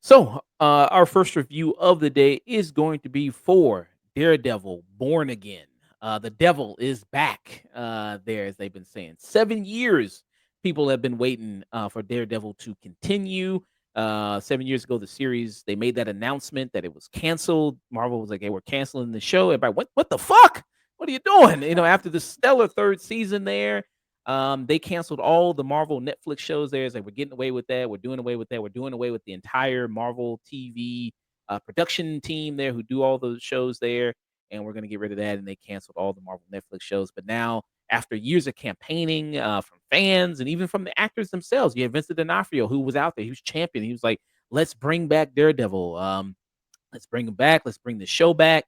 So, our first review of the day is going to be for Daredevil Born Again. The devil is back, there, as they've been saying. 7 years people have been waiting for Daredevil to continue. 7 years ago, the series, they made that announcement that it was canceled. Marvel was like, hey, we're canceling the show. Everybody, what the fuck? What are you doing? After the stellar third season there, they canceled all the Marvel Netflix shows there. It's like, we're getting away with that. We're doing away with that. We're doing away with the entire Marvel TV production team there who do all those shows there. And we're going to get rid of that. And they canceled all the Marvel Netflix shows. But now, after years of campaigning from fans and even from the actors themselves, you have Vincent D'Onofrio, who was out there. He was champion. He was like, let's bring back Daredevil. Let's bring him back. Let's bring the show back.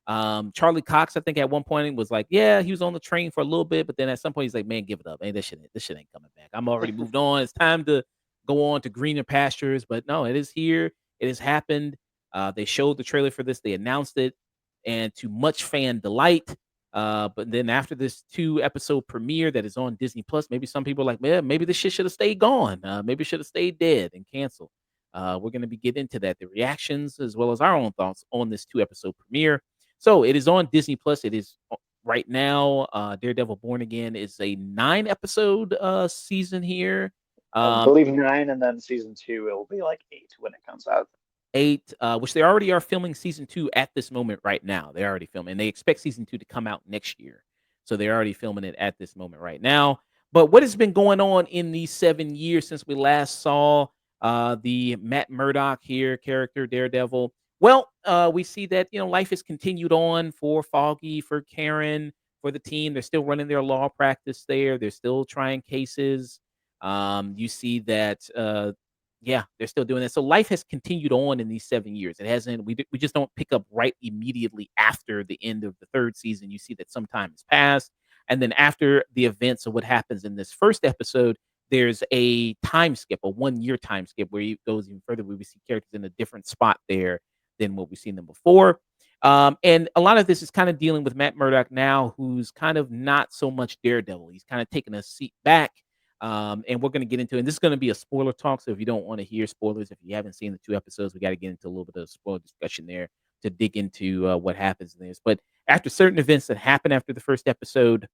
Charlie Cox, I think at one point was like, yeah, he was on the train for a little bit, but then at some point he's like, man, give it up. Hey, this shit ain't coming back. I'm already moved on. It's time to go on to greener pastures. But no, it is here. It has happened. They showed the trailer for this. They announced it, and to much fan delight. But then after this 2 episode premiere that is on Disney Plus, maybe some people are like, man, maybe this shit should have stayed gone. Maybe it should have stayed dead and canceled. We're going to be getting into that, the reactions as well as our own thoughts on this 2 episode premiere. So it is on Disney Plus. It is right now. Daredevil Born Again is a 9 episode season here. I believe 9, and then season 2 it will be like 8 when it comes out. 8, which they already are filming season 2 at this moment right now. They're already filming. They expect season 2 to come out next year. So they're already filming it at this moment right now. But what has been going on in these 7 years since we last saw the Matt Murdock here character, Daredevil? Well, we see that, life has continued on for Foggy, for Karen, for the team. They're still running their law practice there. They're still trying cases. You see that yeah, they're still doing that. So life has continued on in these 7 years. It hasn't. We just don't pick up right immediately after the end of the third season. You see that some time has passed, and then after the events of what happens in this first episode, there's a time skip, a 1 year time skip, where it goes even further. Where we see characters in a different spot there than what we've seen them before. And a lot of this is kind of dealing with Matt Murdock now, who's kind of not so much Daredevil. He's kind of taking a seat back, and we're going to get into it. And this is going to be a spoiler talk. So if you don't want to hear spoilers, if you haven't seen the 2 episodes, we got to get into a little bit of spoiler discussion there to dig into what happens in this. But after certain events that happen after the first episode,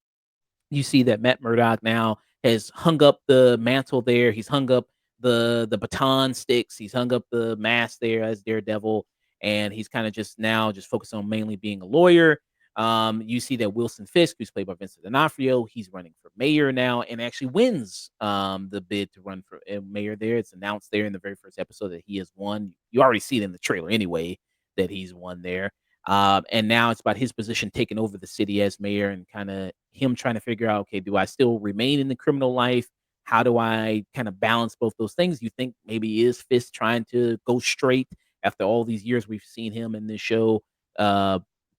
you see that Matt Murdock now has hung up the mantle there. He's hung up the baton sticks. He's hung up the mask there as Daredevil, and he's kind of just now just focused on mainly being a lawyer. You see that Wilson Fisk, who's played by Vincent D'Onofrio, he's running for mayor now and actually wins the bid to run for mayor there. It's announced there in the very first episode that he has won. You already see it in the trailer anyway that he's won there. And now it's about his position taking over the city as mayor and kind of him trying to figure out, okay, do I still remain in the criminal life? How do I kind of balance both those things? You think maybe is Fisk trying to go straight after all these years we've seen him in this show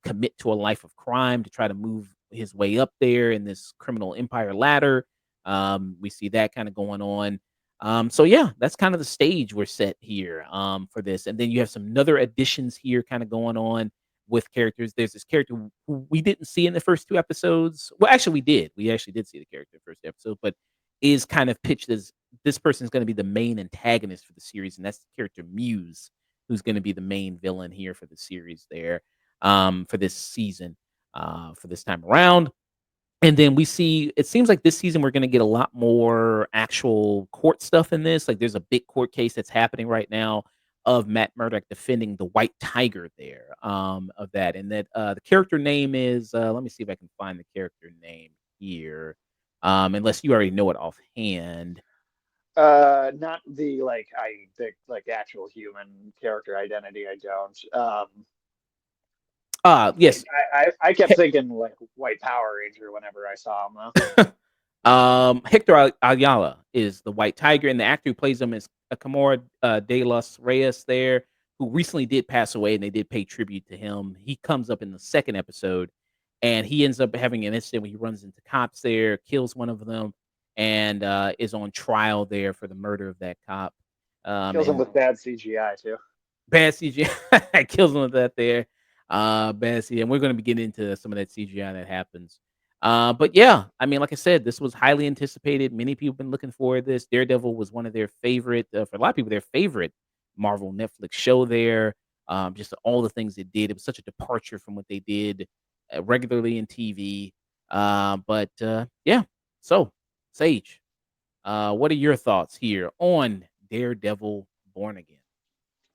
commit to a life of crime to try to move his way up there in this criminal empire ladder? We see that kind of going on. So yeah, that's kind of the stage we're set here for this. And then you have some other additions here kind of going on with characters. There's this character who we didn't see in the first 2 episodes. Well, actually, we did. We actually did see the character in the first episode, but is kind of pitched as this person is going to be the main antagonist for the series, and that's the character Muse, who's going to be the main villain here for the series there, for this season, for this time around. And then we see it seems like this season we're going to get a lot more actual court stuff in this. Like there's a big court case that's happening right now of Matt Murdock defending the White Tiger there, of that. And that the character name is let me see if I can find the character name here. Unless you already know it offhand. Not the like actual human character identity. I don't. Yes. I kept thinking like White Power Ranger whenever I saw him though. Hector Ayala is the White Tiger, and the actor who plays him is Camora de los Reyes there, who recently did pass away, and they did pay tribute to him. He comes up in the second episode, and he ends up having an incident where he runs into cops there, kills one of them, and is on trial there for the murder of that cop. Kills him And with bad CGI too. bad CGI kills him with that there. Bad CGI, and we're gonna be getting into some of that CGI that happens. But yeah, I mean, like I said, this was highly anticipated. Many people been looking for this. Daredevil was one of their favorite, for a lot of people, their favorite Marvel Netflix show there. Just all the things it did. It was such a departure from what they did regularly in TV. But yeah, so Sage, what are your thoughts here on Daredevil Born Again?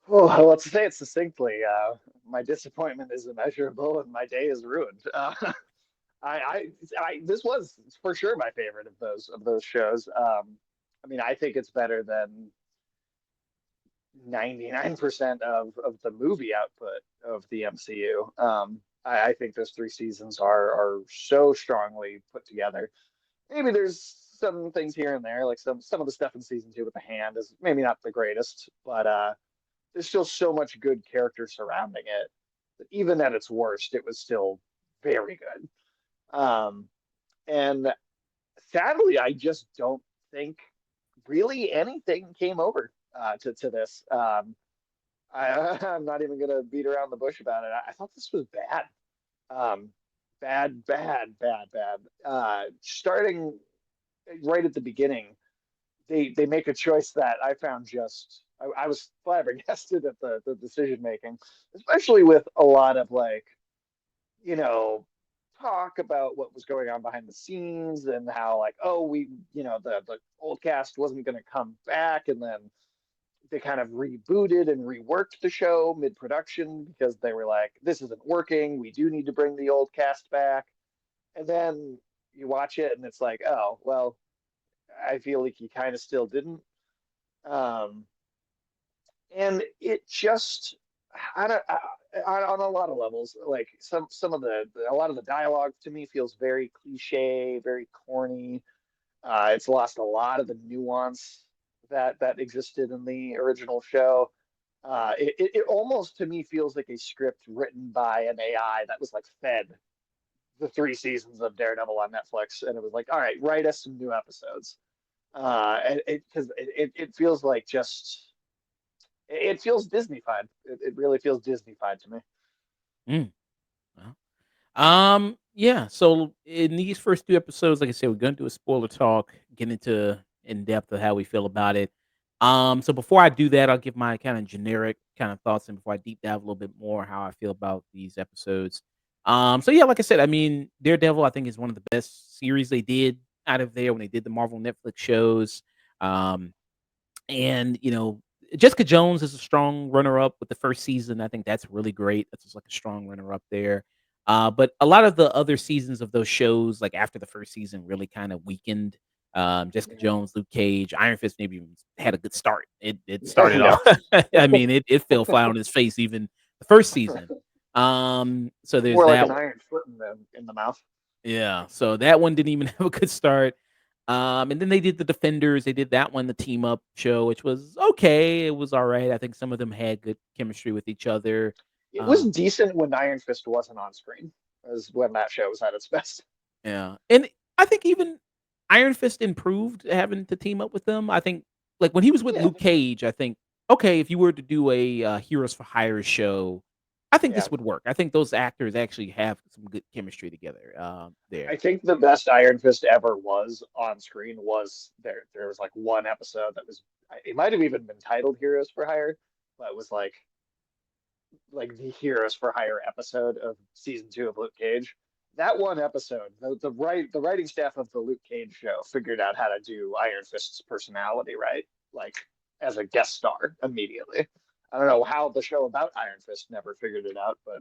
Oh, well, let's say it succinctly. My disappointment is immeasurable, and my day is ruined. I, I, this was for sure my favorite of those shows. I mean, I think it's better than 99% of the movie output of the MCU. I think those three seasons are so strongly put together. Maybe there's some things here and there, like some of the stuff in season two with the hand is maybe not the greatest, but there's still so much good character surrounding it that even at its worst, it was still very good. Um, and sadly, I just don't think really anything came over to this. I'm not even gonna beat around the bush about it. I thought this was bad. Um, bad. Starting right at the beginning, they make a choice that I found just I was flabbergasted at the decision making, especially with a lot of like, you know, talk about what was going on behind the scenes and how like, oh, we, the old cast wasn't going to come back, and then they kind of rebooted and reworked the show mid-production because they were like, this isn't working. We do need to bring the old cast back. And then you watch it and it's like, oh, well, I feel like you kind of still didn't. Um, and it just, I don't, on a lot of levels, like some of a lot of the dialogue to me feels very cliche, very corny. It's lost a lot of the nuance that existed in the original show. It almost to me feels like a script written by an AI that was like fed the three seasons of Daredevil on Netflix, and it was like, all right, write us some new episodes. And it because it feels like just it feels Disneyfied. It really feels Disneyfied to me. Mm, well, yeah. So in these first 2 episodes, like I said, we're gonna do a spoiler talk, get into in depth of how we feel about it. So before I do that, I'll give my kind of generic kind of thoughts, and before I deep dive a little bit more how I feel about these episodes. So yeah, like I said, I mean, Daredevil, I think is one of the best series they did out of there when they did the Marvel Netflix shows. Um, And, Jessica Jones is a strong runner-up with the first season. I think that's really great. That's just like a strong runner-up there. But a lot of the other seasons of those shows, like after the first season, really kind of weakened. Jessica Jones, Luke Cage, Iron Fist maybe even had a good start. It started Yeah, off. I mean, it fell flat on his face even the first season. So there's more like that. an iron foot in the mouth. Yeah, so that one didn't even have a good start. And then they did the Defenders. They did that one, the team up show, which was okay. It was all right. I think some of them had good chemistry with each other. It was Uh, decent when Iron Fist wasn't on screen, as when that show was at its best. yeah, and I think even Iron Fist improved having to team up with them. I think like when he was with Yeah, Luke Cage, I think okay, if you were to do a Heroes for Hire show, I think yeah. this would work. I think those actors actually have some good chemistry together. There. I think the best Iron Fist ever was on screen was there. There was like one episode that was it might have even been titled Heroes for Hire, but it was like the Heroes for Hire episode of season two of Luke Cage. That one episode, the writing staff of the Luke Cage show figured out how to do Iron Fist's personality right, like as a guest star immediately. I don't know how the show about Iron Fist never figured it out, but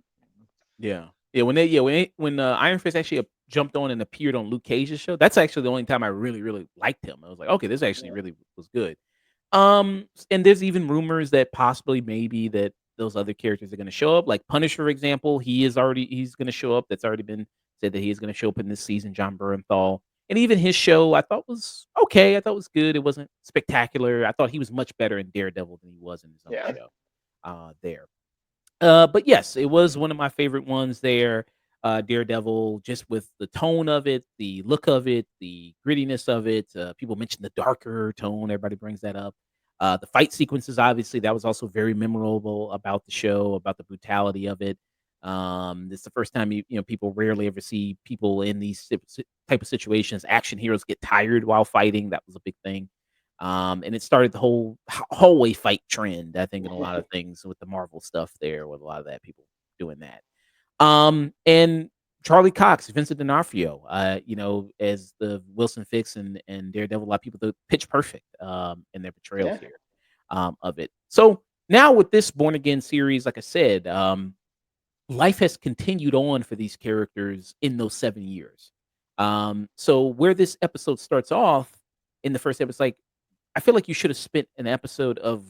Yeah. When Iron Fist actually jumped on and appeared on Luke Cage's show, that's actually the only time I really, really liked him. I was like, "Okay, this actually yeah, really was good." And there's even rumors that possibly maybe that those other characters are gonna show up, like Punisher, for example, he's gonna show up. That's already been said that he is gonna show up in this season, John Bernthal. And even his show I thought was okay. I thought it was good. It wasn't spectacular. I thought he was much better in Daredevil than he was in his own yeah. show, there. But yes, it was one of my favorite ones there. Daredevil, just with the tone of it, the look of it, the grittiness of it. People mention the darker tone. Everybody brings that up. The fight sequences, obviously, that was also very memorable about the show, about the brutality of it. It's the first time people rarely ever see people in these type of situations. Action heroes get tired while fighting. That was a big thing. And it started the whole hallway fight trend, I think, in a lot of things with the Marvel stuff there, with a lot of that people doing that. And Charlie Cox, Vincent D'Onofrio, as the Wilson Fix and Daredevil, a lot of people do pitch perfect in their portrayals Yeah, here of it. So now with this Born Again series, like I said, life has continued on for these characters in those 7 years. So where this episode starts off in the first episode, like I feel like you should have spent an episode of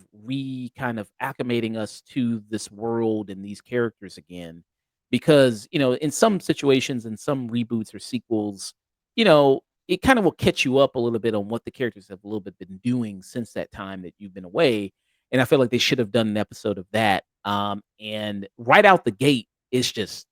kind of acclimating us to this world and these characters again. Because, in some situations, in some reboots or sequels, it kind of will catch you up a little bit on what the characters have a little bit been doing since that time that you've been away. And I feel like they should have done an episode of that. And right out the gate, it's just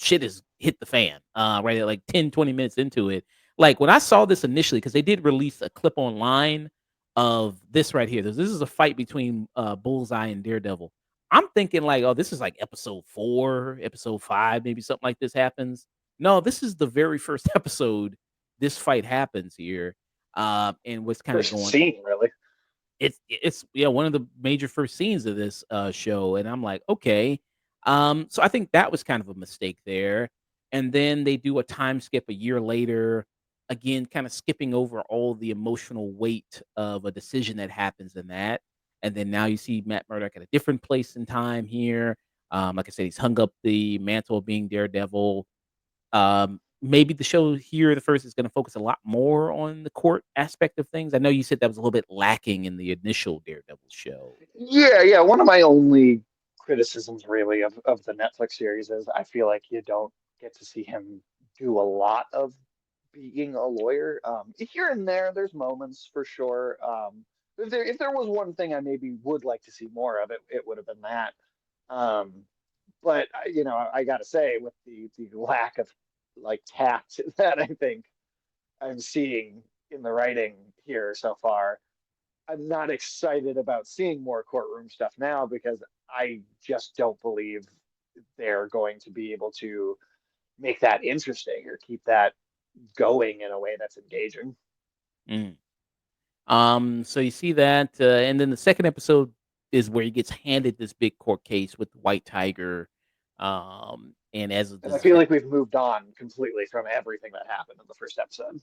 shit has hit the fan. Right at like 10, 20 minutes into it. Like when I saw this initially, because they did release a clip online of this right here. This is a fight between Bullseye and Daredevil. I'm thinking like, oh, this is like episode 4, episode 5, maybe something like this happens. No, this is the very first episode this fight happens here. And what's kind of first going scene really. it's yeah, one of the major first scenes of this show, and I'm like, okay. So I think that was kind of a mistake there. And then they do a time skip a year later, again, kind of skipping over all the emotional weight of a decision that happens in that. And then now you see Matt Murdock at a different place in time here. Like I said, he's hung up the mantle of being Daredevil. Maybe the show here, the first, is gonna focus a lot more on the court aspect of things. I know you said that was a little bit lacking in the initial Daredevil show. Yeah. One of my only criticisms really of the Netflix series is I feel like you don't get to see him do a lot of being a lawyer. Here and there, there's moments for sure. If there was one thing I maybe would like to see more of, it would have been that. Um, but I gotta say, with the lack of like tact that I think I'm seeing in the writing here so far, I'm not excited about seeing more courtroom stuff now because I just don't believe they're going to be able to make that interesting or keep that going in a way that's engaging. Mm. So you see that, and then the second episode is where he gets handed this big court case with the White Tiger, and as of And I this, feel like we've moved on completely from everything that happened in the first episode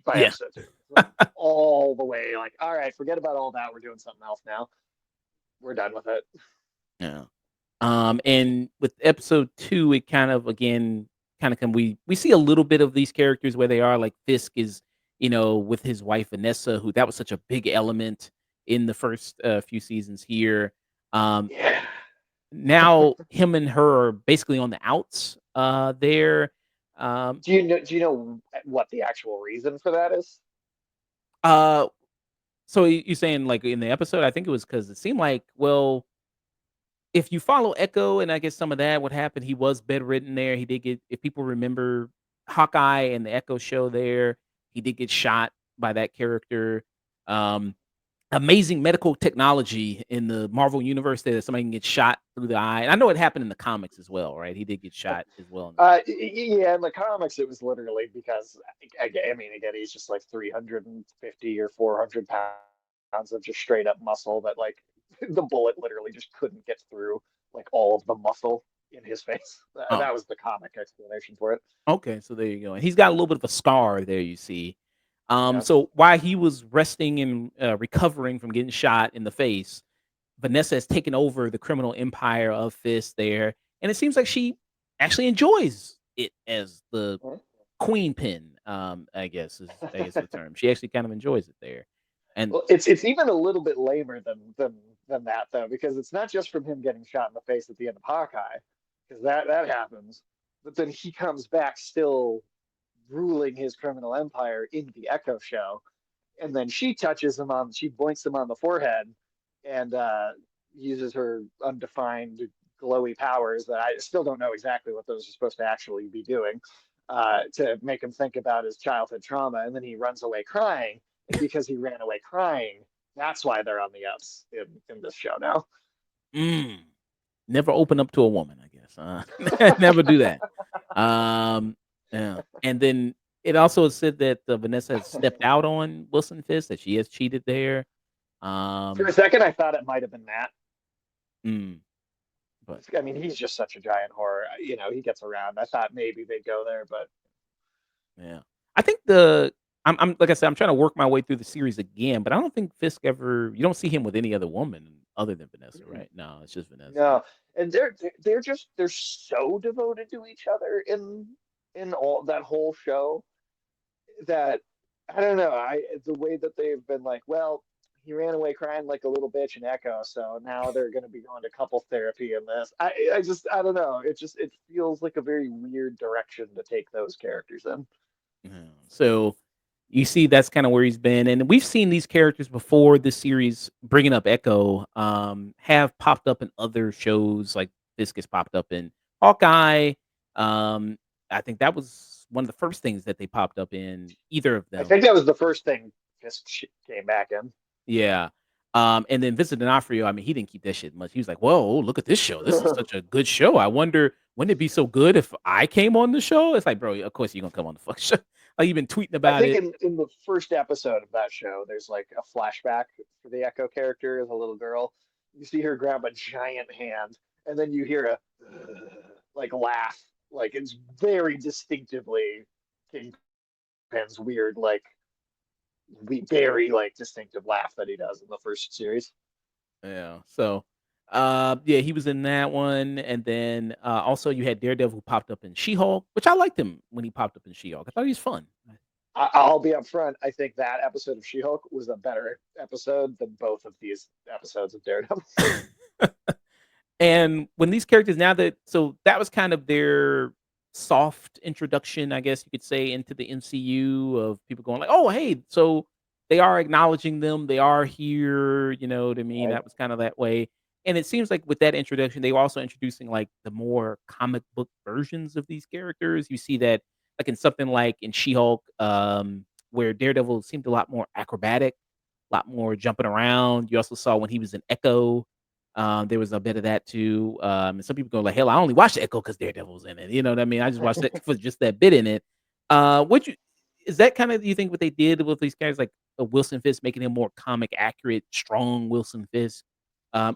by yeah, episode 2. Like all the way, like, all right, forget about all that. We're doing something else now. We're done with it. yeah. And with episode 2, it kind of again kind of can we see a little bit of these characters where they are like Fisk is, with his wife Vanessa, who that was such a big element in the first few seasons here. Um, Yeah. Now him and her are basically on the outs there. Um, Do you know what the actual reason for that is? uh, so you saying like in the episode, I think it was because it seemed like, well, if you follow Echo and I guess some of that, what happened, he was bedridden there. He did get, if people remember Hawkeye and the Echo show there, he did get shot by that character. Um, Amazing medical technology in the Marvel universe there that somebody can get shot through the eye. And I know it happened in the comics as well, right? He did get shot as well in the Yeah, in the comics, it was literally because I mean, again, he's just like 350 or 400 pounds of just straight up muscle that like the bullet literally just couldn't get through like all of the muscle in his face. oh, That was the comic explanation for it. okay, so there you go. And he's got a little bit of a scar there, you see. Yeah. So while he was resting and recovering from getting shot in the face, Vanessa has taken over the criminal empire of Fist there, and it seems like she actually enjoys it as the queen pin. I guess the term. She actually kind of enjoys it there, and Well, it's even a little bit lamer than that though, because it's not just from him getting shot in the face at the end of Hawkeye, because that happens, but then he comes back still ruling his criminal empire in the Echo show, and then she boinks him on the forehead, and uses her undefined glowy powers that I still don't know exactly what those are supposed to actually be doing, to make him think about his childhood trauma, and then he runs away crying, and because he ran away crying, That's why they're on the outs in this show now. Mm. Never open up to a woman, I guess. Never do that. Yeah. And then it also said that Vanessa has stepped out on Wilson Fisk, that she has cheated there. For a Um, second, I thought it might have been Matt. mm, but I mean, he's just such a giant horror. He gets around. I thought maybe they'd go there, but yeah, I think I'm like I said, I'm trying to work my way through the series again, but I don't think Fisk ever. You don't see him with any other woman other than Vanessa, right? No, it's just Vanessa. no. And they're so devoted to each other in all that whole show that I don't know. The way that they've been like, well, he ran away crying like a little bitch in Echo, so now they're going to be going to couple therapy in this. I don't know. It feels like a very weird direction to take those characters in. Yeah. So you see that's kind of where he's been, and we've seen these characters before this series, bringing up Echo, have popped up in other shows, like this gets popped up in Hawkeye. Um, I think that was one of the first things that they popped up in, either of I them. think that was the first thing Fisk came back in. Yeah. And then Vincent D'Onofrio, I mean, he didn't keep that shit much. He was like, "Whoa, look at this show. This is such a good show. I wonder wouldn't it be so good if I came on the show?" It's like, bro, of course you're gonna come on the fuck show. Like you've been tweeting I about think it. in the first episode of that show, there's like a flashback for the Echo character as a little girl. You see her grab a giant hand, and then you hear a like laugh, like it's very distinctively Kingpin's weird, like very like distinctive laugh that he does in the first series. Yeah. So, yeah, he was in that one, and then also you had Daredevil who popped up in She-Hulk, which I liked him when he popped up in She-Hulk. I thought he was fun. I'll be upfront. I think that episode of She-Hulk was a better episode than both of these episodes of Daredevil. And when these characters now that so that was kind of their soft introduction, I guess you could say, into the MCU of people going like, "Oh, hey, so they are acknowledging them. They are here." You know what I mean? Right? That was kind of that way. And it seems like with that introduction, they were also introducing like the more comic book versions of these characters. You see that like in something like in She-Hulk, where Daredevil seemed a lot more acrobatic, a lot more jumping around. You also saw when he was in Echo, there was a bit of that too. And some people go like, "Hell, I only watched Echo because Daredevil's in it." You know what I mean? I just watched it for just that bit in it. What you is that kind of you think what they did with these guys like Wilson Fisk, making him more comic accurate, strong Wilson Fisk?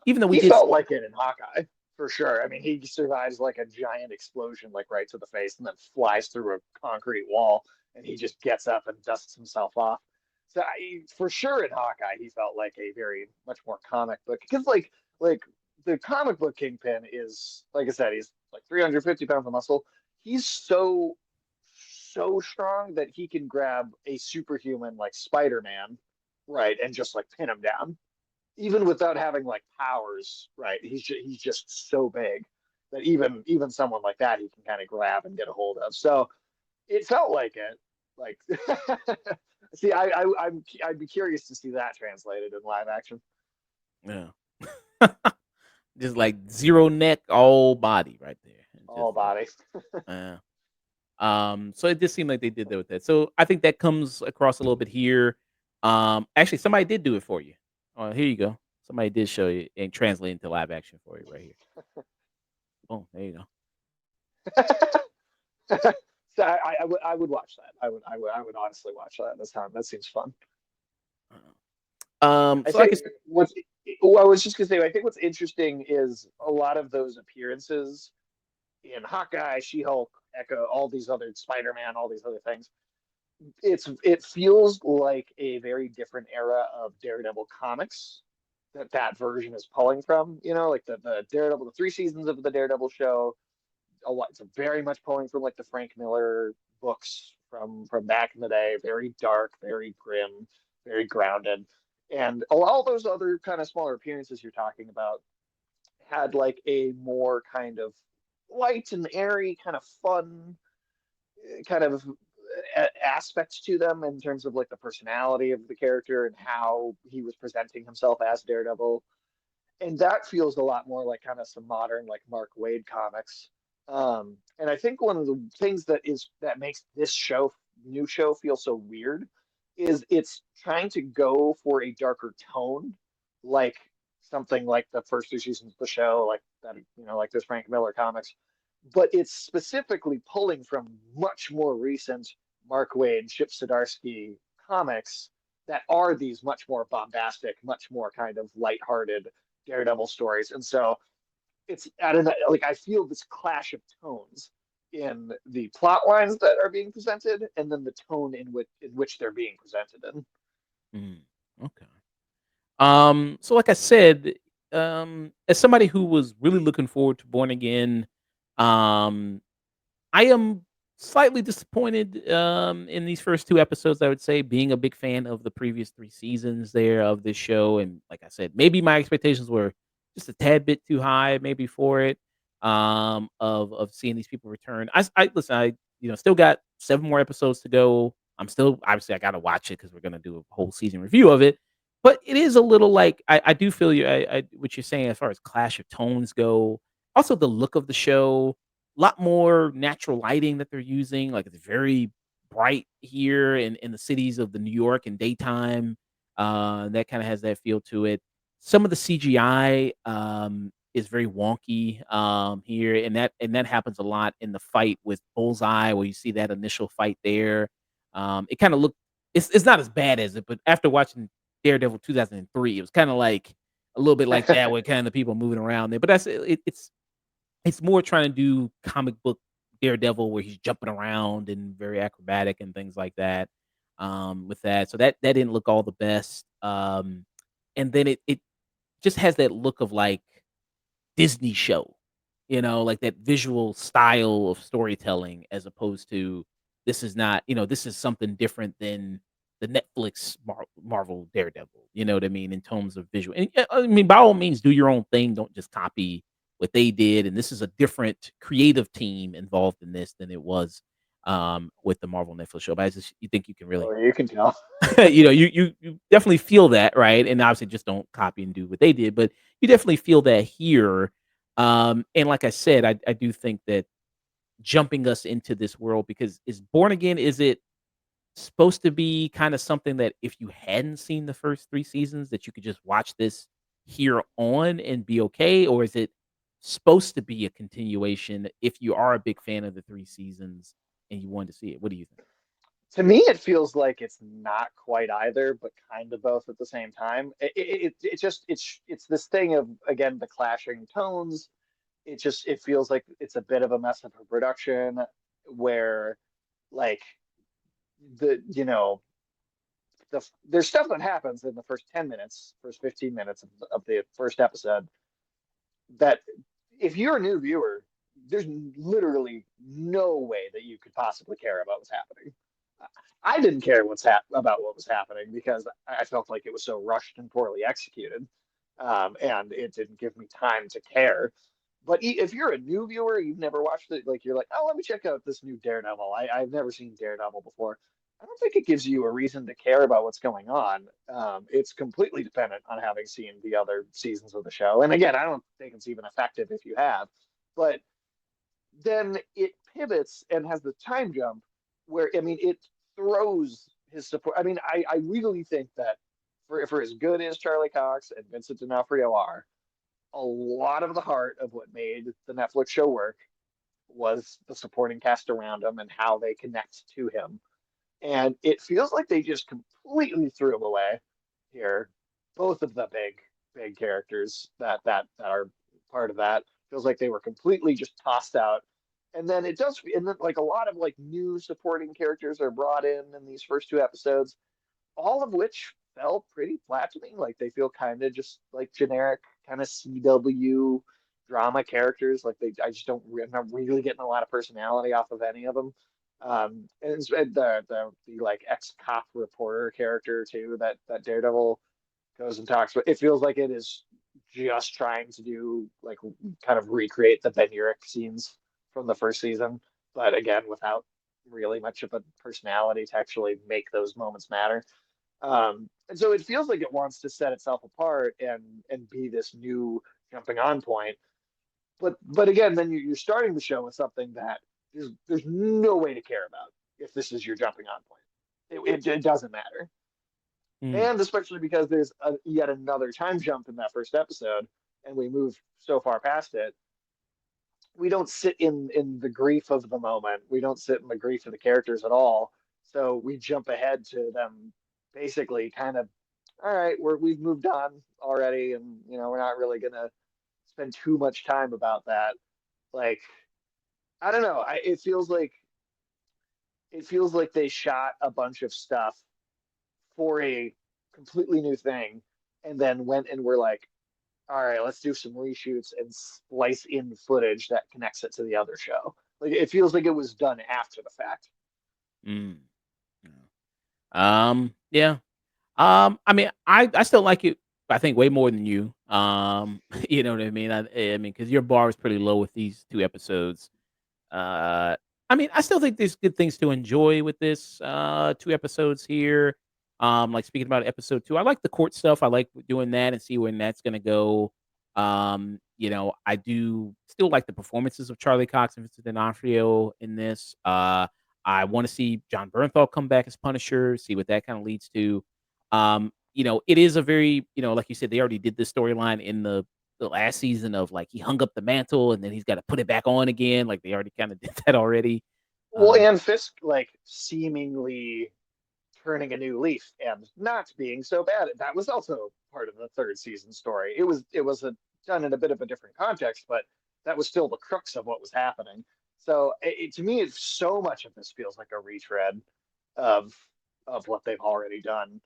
Even though we He did, felt like it in Hawkeye for sure. I mean, he survives like a giant explosion, like right to the face, and then flies through a concrete wall, and he just gets up and dusts himself off. So for sure in Hawkeye, he felt like a very much more comic book because like the comic book Kingpin is like I said, he's like 350 pounds of muscle. He's so strong that he can grab a superhuman like Spider-Man, right, and just like pin him down even without having like powers, right? He's just so big that even someone like that he can kind of grab and get a hold of. So it felt like it. Like, see, I'd be curious to see that translated in live action. yeah, just like zero neck, all body right there, and All just body. uh, so it just seemed like they did that with that. So I think that comes across a little bit here. Actually, somebody did do it for you. Oh, here you go. Somebody did show you and translate into live action for you right here. Oh, there you go. So I would watch that. I would honestly watch that this time. That seems fun. I So I think guess what's well, I was just gonna say I think what's interesting is a lot of those appearances in Hawkeye, She-Hulk, Echo, all these other Spider-Man, all these other things. It feels like a very different era of Daredevil comics that version is pulling from. Like the Daredevil, the 3 seasons of the Daredevil show. It's very much pulling from like the Frank Miller books from back in the day. Very dark, very grim, very grounded, and all those other kind of smaller appearances you're talking about had like a more kind of light and airy, kind of fun, kind of aspects to them in terms of like the personality of the character and how he was presenting himself as Daredevil. And that feels a lot more like kind of some modern like Mark Waid comics. And I think one of the things that makes this new show feel so weird is it's trying to go for a darker tone, like something like the first two seasons of the show, like that, like those Frank Miller comics. But it's specifically pulling from much more recent Mark Waid, Chip Zdarsky comics that are these much more bombastic, much more kind of lighthearted Daredevil stories. And so I don't know, like I feel this clash of tones in the plot lines that are being presented, and then the tone in which they're being presented in. Mm, okay. So like I said, as somebody who was really looking forward to Born Again, um, I am slightly disappointed in these first 2 episodes, I would say, being a big fan of the previous 3 seasons there of this show, and like I said, maybe my expectations were just a tad bit too high maybe for it, of seeing these people return. I listen, still got 7 more episodes to go. I'm still obviously, I gotta watch it because 'cause we're gonna do a whole season review of it, but it is a little like I do feel you I what you're saying as far as clash of tones go. Also, the look of the show, lot more natural lighting that they're using, like, it's very bright here in the cities of the New York in daytime, that kinda has that feel to it. Some of the CGI, is very wonky, here, and that happens a lot in the fight with Bullseye, where you see that initial fight there. It kinda look it's not as bad as it, but after watching Daredevil 2003, it was kinda like a little bit like that with kinda the people moving around there, but it's more trying to do comic book Daredevil where he's jumping around and very acrobatic and things like that, with that. So that didn't look all the best. And then it just has that look of like Disney show, like that visual style of storytelling as opposed to this is not, this is something different than the Netflix Marvel Daredevil. You know what I mean in terms of visual. And I mean, by all means, do your own thing. Don't just copy what they did. And this is a different creative team involved in this than it was with the Marvel Netflix show. But I just you think you can really Oh, you can tell. you definitely feel that, right? And obviously just don't copy and do what they did, but you definitely feel that here. And like I said, I do think that jumping us into this world because is Born Again, is it supposed to be kind of something that if you hadn't seen the first 3 seasons that you could just watch this here on and be okay? Or is it supposed to be a continuation if you are a big fan of the 3 seasons and you wanted to see it? What do you think? To me, it feels like it's not quite either, but kind of both at the same time. It's this thing of again the clashing tones. It feels like it's a bit of a mess of a production where like the there's stuff that happens in the first 10 minutes, first 15 minutes of the first episode that if you're a new viewer, there's literally no way that you could possibly care about what's happening. I didn't care about what was happening because I felt like it was so rushed and poorly executed, and it didn't give me time to care. But if you're a new viewer, you've never watched it, like you're like, oh, let me check out this new Daredevil. I've never seen Daredevil before. I don't think it gives you a reason to care about what's going on. It's completely dependent on having seen the other seasons of the show. And again, I don't think it's even effective if you have. But then it pivots and has the time jump where I mean it throws his support. I mean, I really think that for as good as Charlie Cox and Vincent D'Onofrio are, a lot of the heart of what made the Netflix show work was the supporting cast around him and how they connect to him. And it feels like they just completely threw him away here. Both of the big characters that are part of that feels like they were completely just tossed out. And then it does, and then like a lot of like new supporting characters are brought in these first two episodes, all of which fell pretty flat to me. Like they feel kind of just like generic kind of CW drama characters. Like I just don't, I'm not really getting a lot of personality off of any of them. And the like ex cop reporter character too that Daredevil goes and talks. But it feels like it is just trying to do like kind of recreate the Ben Urich scenes from the first season, but again without really much of a personality to actually make those moments matter. And so it feels like it wants to set itself apart and be this new jumping on point. But again, then you're starting the show with something that there's no way to care about if this is your jumping on point. It doesn't matter. Mm, And especially because there's yet another time jump in that first episode, and we move so far past it, we don't sit in the grief of the moment. We don't sit in the grief of the characters at all. So we jump ahead to them basically kind of, all right, we've moved on already, and we're not really gonna spend too much time about that. Like, I don't know. It feels like they shot a bunch of stuff for a completely new thing, and then went and were like, all right, let's do some reshoots and splice in footage that connects it to the other show. Like it feels like it was done after the fact. mm, yeah. I mean, I still like it, I think way more than you. You know what I mean? I mean, because your bar is pretty low with these 2 episodes. Uh, I mean, I still think there's good things to enjoy with this, 2 episodes here. Like speaking about episode 2, I like the court stuff. I like doing that and see when that's gonna go. I do still like the performances of Charlie Cox and Vincent D'Onofrio in this. I want to see John Bernthal come back as Punisher, see what that kind of leads to. It is a very, like you said, they already did this storyline in the last season of like he hung up the mantle and then he's got to put it back on again. Like they already kind of did that already. Well, Um, and Fisk like seemingly turning a new leaf and not being so bad. That was also part of the third season story. Done in a bit of a different context, but that was still the crux of what was happening. So to me, it's so much of this feels like a retread of what they've already done,